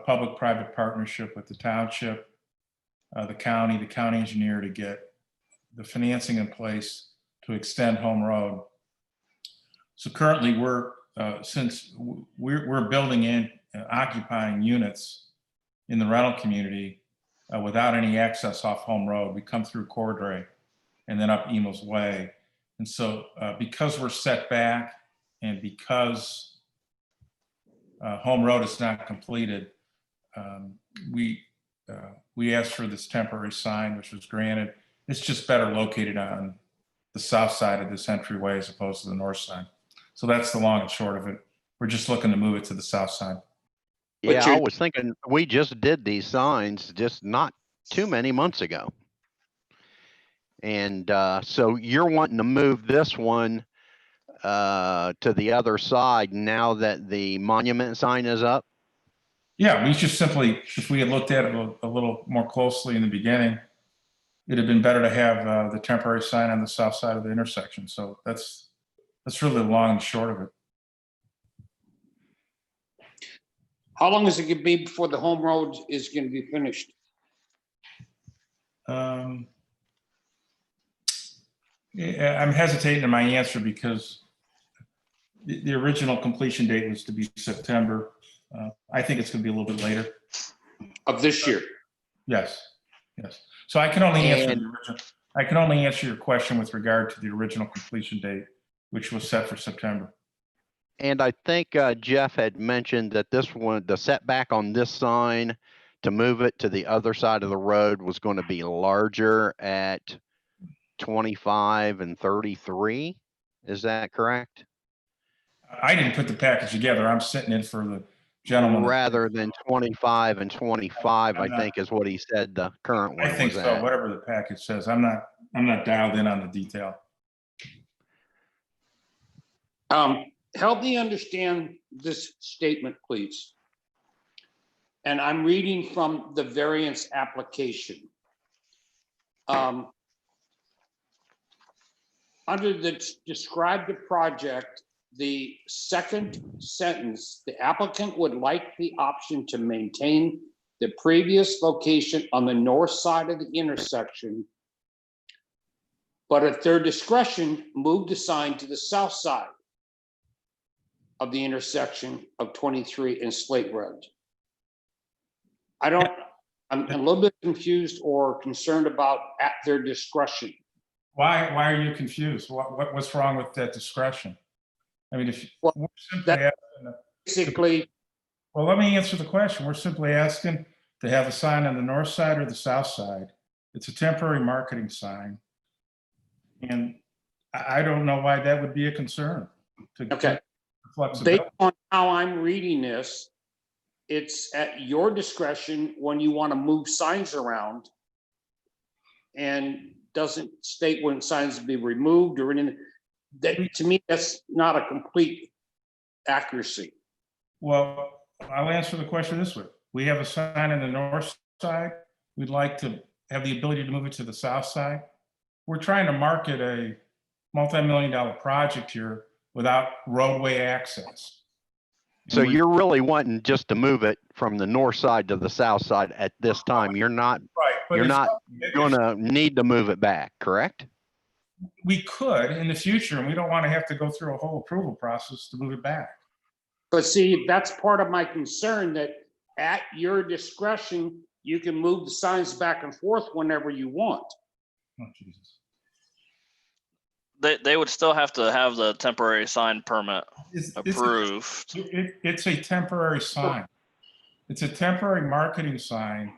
[SPEAKER 9] public-private partnership with the township, the county engineer, to get the financing in place to extend Home Road. So currently since we're building in occupying units in the rental community without any access off Home Road, we come through Cordray and then up Enos Way. And so because we're set back and because Home Road is not completed, we asked for this temporary sign, which was granted. It's just better located on the south side of this entryway as opposed to the north side. So that's the long and short of it. We're just looking to move it to the south side.
[SPEAKER 1] Yeah, I was thinking we just did these signs just not too many months ago. And so you're wanting to move this one to the other side now that the monument sign is up?
[SPEAKER 9] Yeah, we just simply, if we had looked at it a little more closely in the beginning, it'd have been better to have the temporary sign on the south side of the intersection. So that's really the long and short of it.
[SPEAKER 2] How long is it going to be before the Home Road is going to be finished?
[SPEAKER 9] Yeah, I'm hesitating in my answer because the original completion date was to be September. I think it's going to be a little bit later.
[SPEAKER 2] Of this year?
[SPEAKER 9] Yes. So I can only answer your question with regard to the original completion date, which was set for September.
[SPEAKER 1] And I think Jeff had mentioned that this one, the setback on this sign to move it to the other side of the road was going to be larger at 25 and 33. Is that correct?
[SPEAKER 9] I didn't put the package together. I'm sitting in for gentleman.
[SPEAKER 1] rather than 25 and 25, I
[SPEAKER 9] I'm not-
[SPEAKER 1] think is what he said the current
[SPEAKER 9] I
[SPEAKER 1] one
[SPEAKER 9] think
[SPEAKER 1] was
[SPEAKER 9] so,
[SPEAKER 1] at.
[SPEAKER 9] whatever the package says. I'm not dialed in on the detail.
[SPEAKER 2] Help me understand this statement, please. And I'm reading from the variance application. Under the describe the project, the second sentence, the applicant would like the option to maintain the previous location on the north side of the intersection, but at their discretion, move the sign to the south side of the intersection of 23 and Slate Road. I'm a little bit confused or concerned about at their discretion.
[SPEAKER 9] Why are you confused? What's wrong with that discretion? I mean, if
[SPEAKER 2] Well,
[SPEAKER 9] we're simply asking,
[SPEAKER 2] Basically,
[SPEAKER 9] well, let me answer the question. We're simply asking to have a sign on the north side or the south side. It's a temporary marketing sign. And I don't know why that would be a concern.
[SPEAKER 2] okay,
[SPEAKER 9] Flexibility.
[SPEAKER 2] based on how I'm reading this, it's at your discretion when you want to move signs around, and doesn't state when signs be removed or anything. That, to me, that's not a complete accuracy.
[SPEAKER 9] Well, I'll answer the question this way. We have a sign on the north side. We'd like to have the ability to move it to the south side. We're trying to market a multi-million-dollar project here without roadway access.
[SPEAKER 1] So you're really wanting just to move it from the north side to the south side at this time. You're not,
[SPEAKER 9] Right, but
[SPEAKER 1] you're
[SPEAKER 9] it's
[SPEAKER 1] not gonna need to move it back, correct?
[SPEAKER 9] we could in the future, and we don't want to have to go through a whole approval process to move it back.
[SPEAKER 2] But see, that's part of my concern, that at your discretion, you can move the signs back and forth whenever you want.
[SPEAKER 9] Oh, Jesus.
[SPEAKER 3] They would still have to have the temporary sign permit
[SPEAKER 9] It's
[SPEAKER 3] approved.
[SPEAKER 9] it's a temporary sign. It's a temporary marketing sign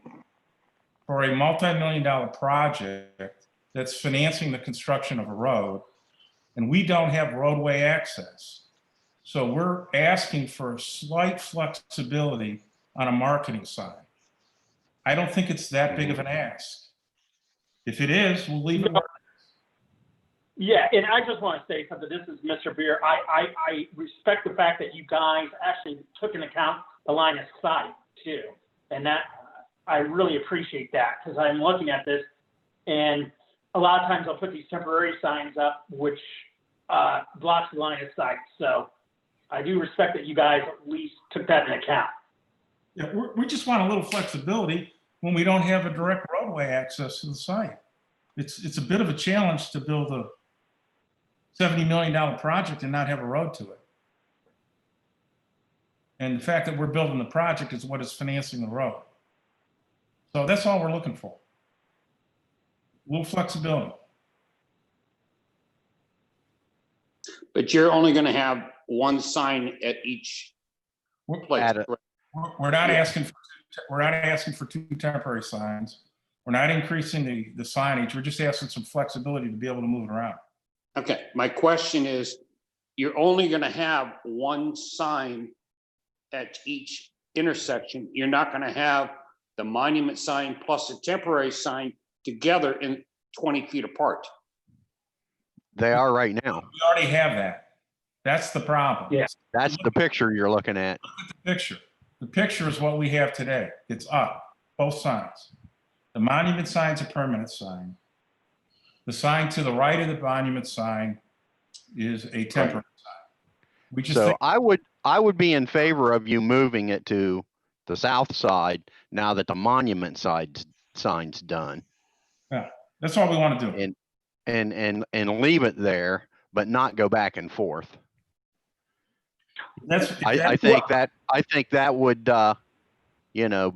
[SPEAKER 9] for a multi-million-dollar project that's financing the construction of a road, and we don't have roadway access. So we're asking for slight flexibility on a marketing sign. I don't think it's that big of an ask. If it is, we'll leave it where
[SPEAKER 5] Yeah, and I just want to say something. This is Mr. Beer. I respect the fact that you guys actually took into account the line of sight too. And that, I really appreciate that, because I'm looking at this and a lot of times I'll put these temporary signs up, which blocks the line of sight. So I do respect that you guys at least took that into account.
[SPEAKER 9] Yeah, we just want a little flexibility when we don't have a direct roadway access to the site. It's a bit of a challenge to build a $70 million project and not have a road to it. And the fact that we're building the project is what is financing the road. So that's all we're looking for. A little flexibility.
[SPEAKER 2] But you're only going to have one sign at each place.
[SPEAKER 1] At a-
[SPEAKER 9] We're not asking for two temporary signs. We're not increasing the signage. We're just asking some flexibility to be able to move it around.
[SPEAKER 2] Okay, my question is, you're only going to have one sign at each intersection. You're not going to have the monument sign plus a temporary sign together in 20 feet apart.
[SPEAKER 1] They are right now.
[SPEAKER 9] We already have that. That's the problem.
[SPEAKER 5] Yeah.
[SPEAKER 1] That's the picture you're looking at.
[SPEAKER 9] Look at the picture. The picture is what we have today. It's up, both signs. The monument sign's a permanent sign. The sign to the right of the monument sign is a temporary sign. We just
[SPEAKER 1] So
[SPEAKER 9] think,
[SPEAKER 1] I would be in favor of you moving it to the south side now that the monument sign's done,
[SPEAKER 9] that's all we want to do.
[SPEAKER 1] and leave it there, but not go back and forth. I think that would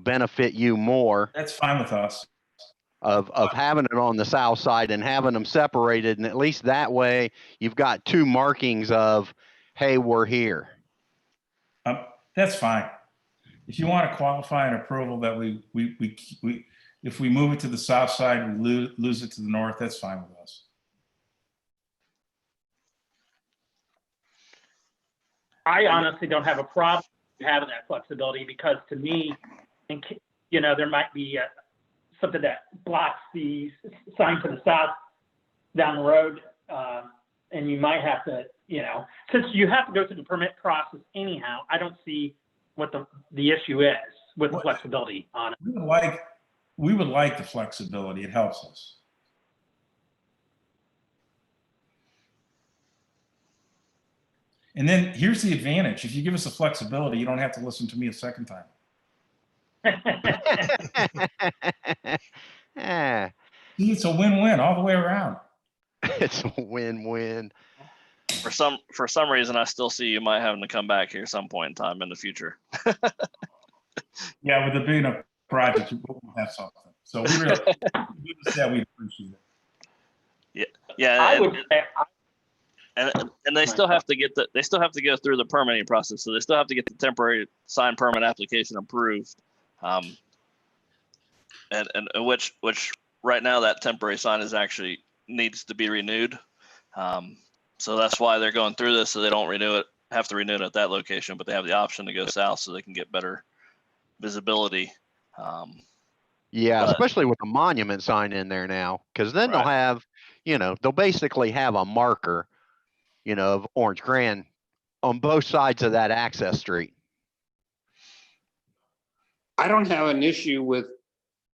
[SPEAKER 1] benefit you more
[SPEAKER 9] That's fine with us.
[SPEAKER 1] of having it on the south side and having them separated, and at least that way you've got two markings of, hey, we're here.
[SPEAKER 9] That's fine. If you want to qualify an approval that if we move it to the south side, we lose it to the north, that's fine with us.
[SPEAKER 5] I honestly don't have a problem having that flexibility, because to me, there might be something that blocks the sign to the south down the road, and you might have to, since you have to go through the permit process anyhow, I don't see what the issue is with the flexibility on it.
[SPEAKER 9] We would like the flexibility. It helps us. And then here's the advantage. If you give us the flexibility, you don't have to listen to me a second time.
[SPEAKER 1] Eh,
[SPEAKER 9] See, it's a win-win all the way around.
[SPEAKER 1] it's a win-win.
[SPEAKER 3] For some reason, I still see you might having to come back here some point in time in the future.
[SPEAKER 9] Yeah, with it being a project, we'll have something. So we really, we appreciate it.
[SPEAKER 3] Yeah,
[SPEAKER 5] I would say,
[SPEAKER 3] and they still have to go through the permitting process, so they still have to get the temporary sign permit application approved, and which right now that temporary sign is actually needs to be renewed, so that's why they're going through this, so they don't have to renew it at that location, but they have the option to go south so they can get better visibility.
[SPEAKER 1] Yeah,
[SPEAKER 3] But-
[SPEAKER 1] especially with the monument sign in there now, because then they'll
[SPEAKER 3] Right.
[SPEAKER 1] have, they'll basically have a marker, of Orange Grand on both sides of that access street.
[SPEAKER 2] I don't have an issue with,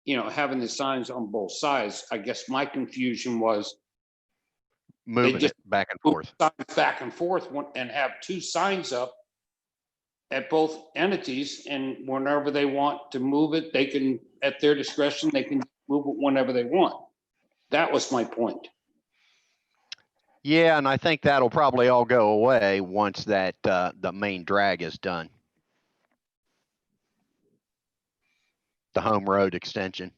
[SPEAKER 2] having the signs on both sides. I guess my confusion was
[SPEAKER 1] Moving
[SPEAKER 2] just
[SPEAKER 1] it back and
[SPEAKER 2] move
[SPEAKER 1] forth.
[SPEAKER 2] signs back and forth and have two signs up at both entities, and whenever they want to move it, they can, at their discretion, they can move it whenever they want. That was my point.
[SPEAKER 1] Yeah, and I think that'll probably all go away once that the main drag is done. The home road extension.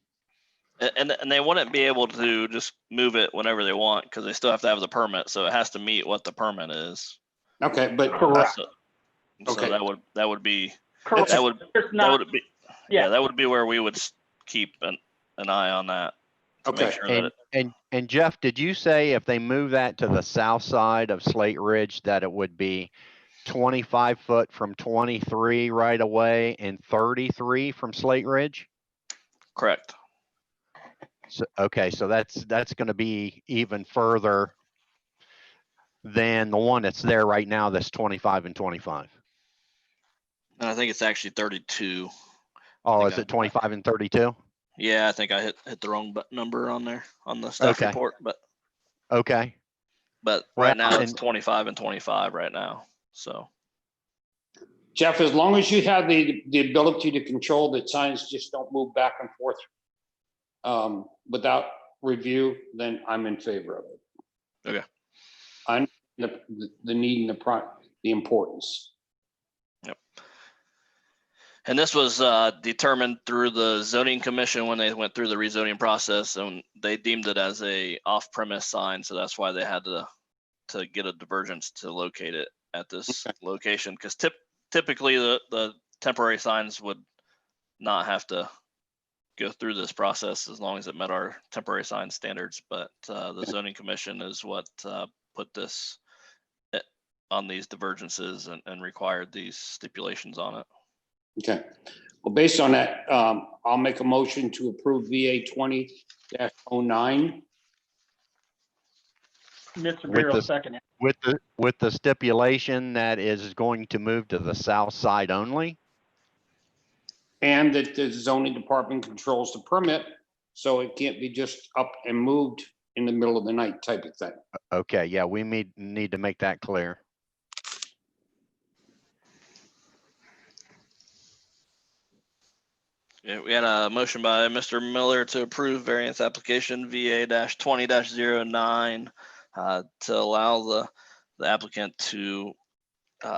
[SPEAKER 3] And they wouldn't be able to just move it whenever they want, because they still have to have the permit, so it has to meet what the permit is.
[SPEAKER 2] Okay, but
[SPEAKER 5] Correct.
[SPEAKER 3] So
[SPEAKER 2] Okay.
[SPEAKER 3] that would be
[SPEAKER 5] correct.
[SPEAKER 3] that would
[SPEAKER 5] There's not,
[SPEAKER 3] that would be
[SPEAKER 5] yeah.
[SPEAKER 3] that would be where we would keep an eye on that to
[SPEAKER 2] Okay.
[SPEAKER 3] make sure that
[SPEAKER 1] And Jeff, did you say if they move that to the south side of Slate Ridge that it would be 25 foot from 23 right away and 33 from Slate Ridge?
[SPEAKER 3] correct.
[SPEAKER 1] So, okay, so that's going to be even further than the one that's there right now. That's 25 and 25.
[SPEAKER 3] And I think it's actually 32.
[SPEAKER 1] Oh,
[SPEAKER 3] think
[SPEAKER 1] is it 25 and 32?
[SPEAKER 3] Yeah, I think I hit the wrong number on there on the staff
[SPEAKER 1] Okay.
[SPEAKER 3] report,
[SPEAKER 1] Okay.
[SPEAKER 3] but
[SPEAKER 1] Well,
[SPEAKER 3] right now it's
[SPEAKER 1] and-
[SPEAKER 3] 25 and 25 right now. So
[SPEAKER 2] Jeff, as long as you have the ability to control that signs just don't move back and forth without review, then I'm in favor of it.
[SPEAKER 3] Okay.
[SPEAKER 2] I'm the need and the importance.
[SPEAKER 3] And this was determined through the zoning commission when they went through the rezoning process, and they deemed it as a off-premise sign. So that's why they had to get a divergence to locate it at this location. Because typically the temporary signs would not have to go through this process as long as it met our temporary sign standards. But the zoning commission is what put this on these divergences and required these stipulations on it.
[SPEAKER 2] Okay. Well, based on that, I'll make a motion to approve VA 20-09.
[SPEAKER 5] Mr.
[SPEAKER 1] With
[SPEAKER 5] Beer will
[SPEAKER 1] the-
[SPEAKER 5] second it.
[SPEAKER 1] With the stipulation that is going to move to the south side only.
[SPEAKER 2] And that the zoning department controls the permit, so it can't be just up and moved in the middle of the night type of thing.
[SPEAKER 1] Okay, yeah, we need to make that clear.
[SPEAKER 3] Yeah, we had a motion by Mr. Miller to approve variance application VA-20-09 to allow the applicant to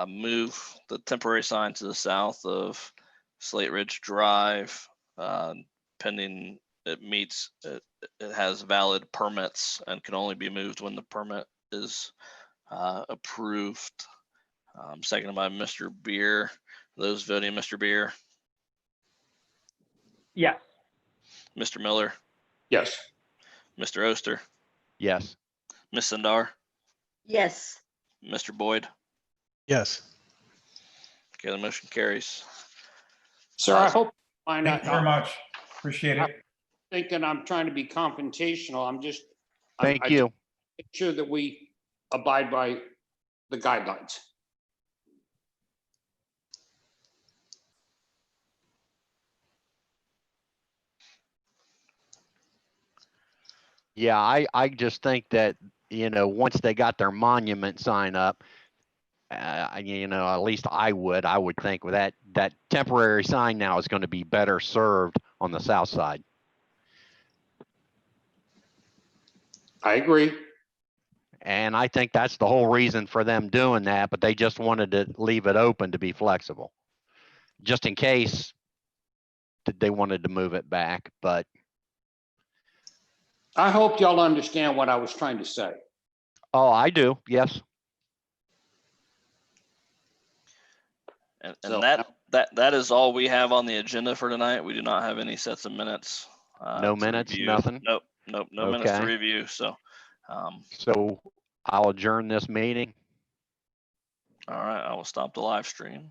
[SPEAKER 3] move the temporary sign to the south of Slate Ridge Drive, pending it meets, it has valid permits and can only be moved when the permit is approved. Seconded by Mr. Beer. Those voting Mr. Beer,
[SPEAKER 5] Yes.
[SPEAKER 3] Mr. Miller,
[SPEAKER 2] Yes.
[SPEAKER 3] Mr. Oster,
[SPEAKER 1] Yes.
[SPEAKER 3] Ms. Sandar,
[SPEAKER 7] Yes.
[SPEAKER 3] Mr. Boyd.
[SPEAKER 8] Yes.
[SPEAKER 3] Okay, the motion carries.
[SPEAKER 2] Sir, I hope I'm
[SPEAKER 9] Thank you very much. Appreciate it.
[SPEAKER 2] thinking I'm trying to be confrontational. I'm just.
[SPEAKER 1] Thank
[SPEAKER 2] I
[SPEAKER 1] you.
[SPEAKER 2] just make sure that we abide by the guidelines.
[SPEAKER 1] Yeah, I just think that, you know, once they got their monument sign up, you know, at least I would think with that temporary sign now is going to be better served on the south side.
[SPEAKER 2] I agree.
[SPEAKER 1] And I think that's the whole reason for them doing that, but they just wanted to leave it open to be flexible, just in case that they wanted to move it back. But
[SPEAKER 2] I hope y'all understand what I was trying to say.
[SPEAKER 1] oh, I do. Yes.
[SPEAKER 3] And
[SPEAKER 2] So-
[SPEAKER 3] that is all we have on the agenda for tonight. We do not have any sets of minutes.
[SPEAKER 1] No
[SPEAKER 3] to
[SPEAKER 1] minutes,
[SPEAKER 3] review.
[SPEAKER 1] nothing?
[SPEAKER 3] Nope, no minutes to
[SPEAKER 1] Okay.
[SPEAKER 3] review. So,
[SPEAKER 1] So I'll adjourn this meeting.
[SPEAKER 3] all right, I will stop the live stream.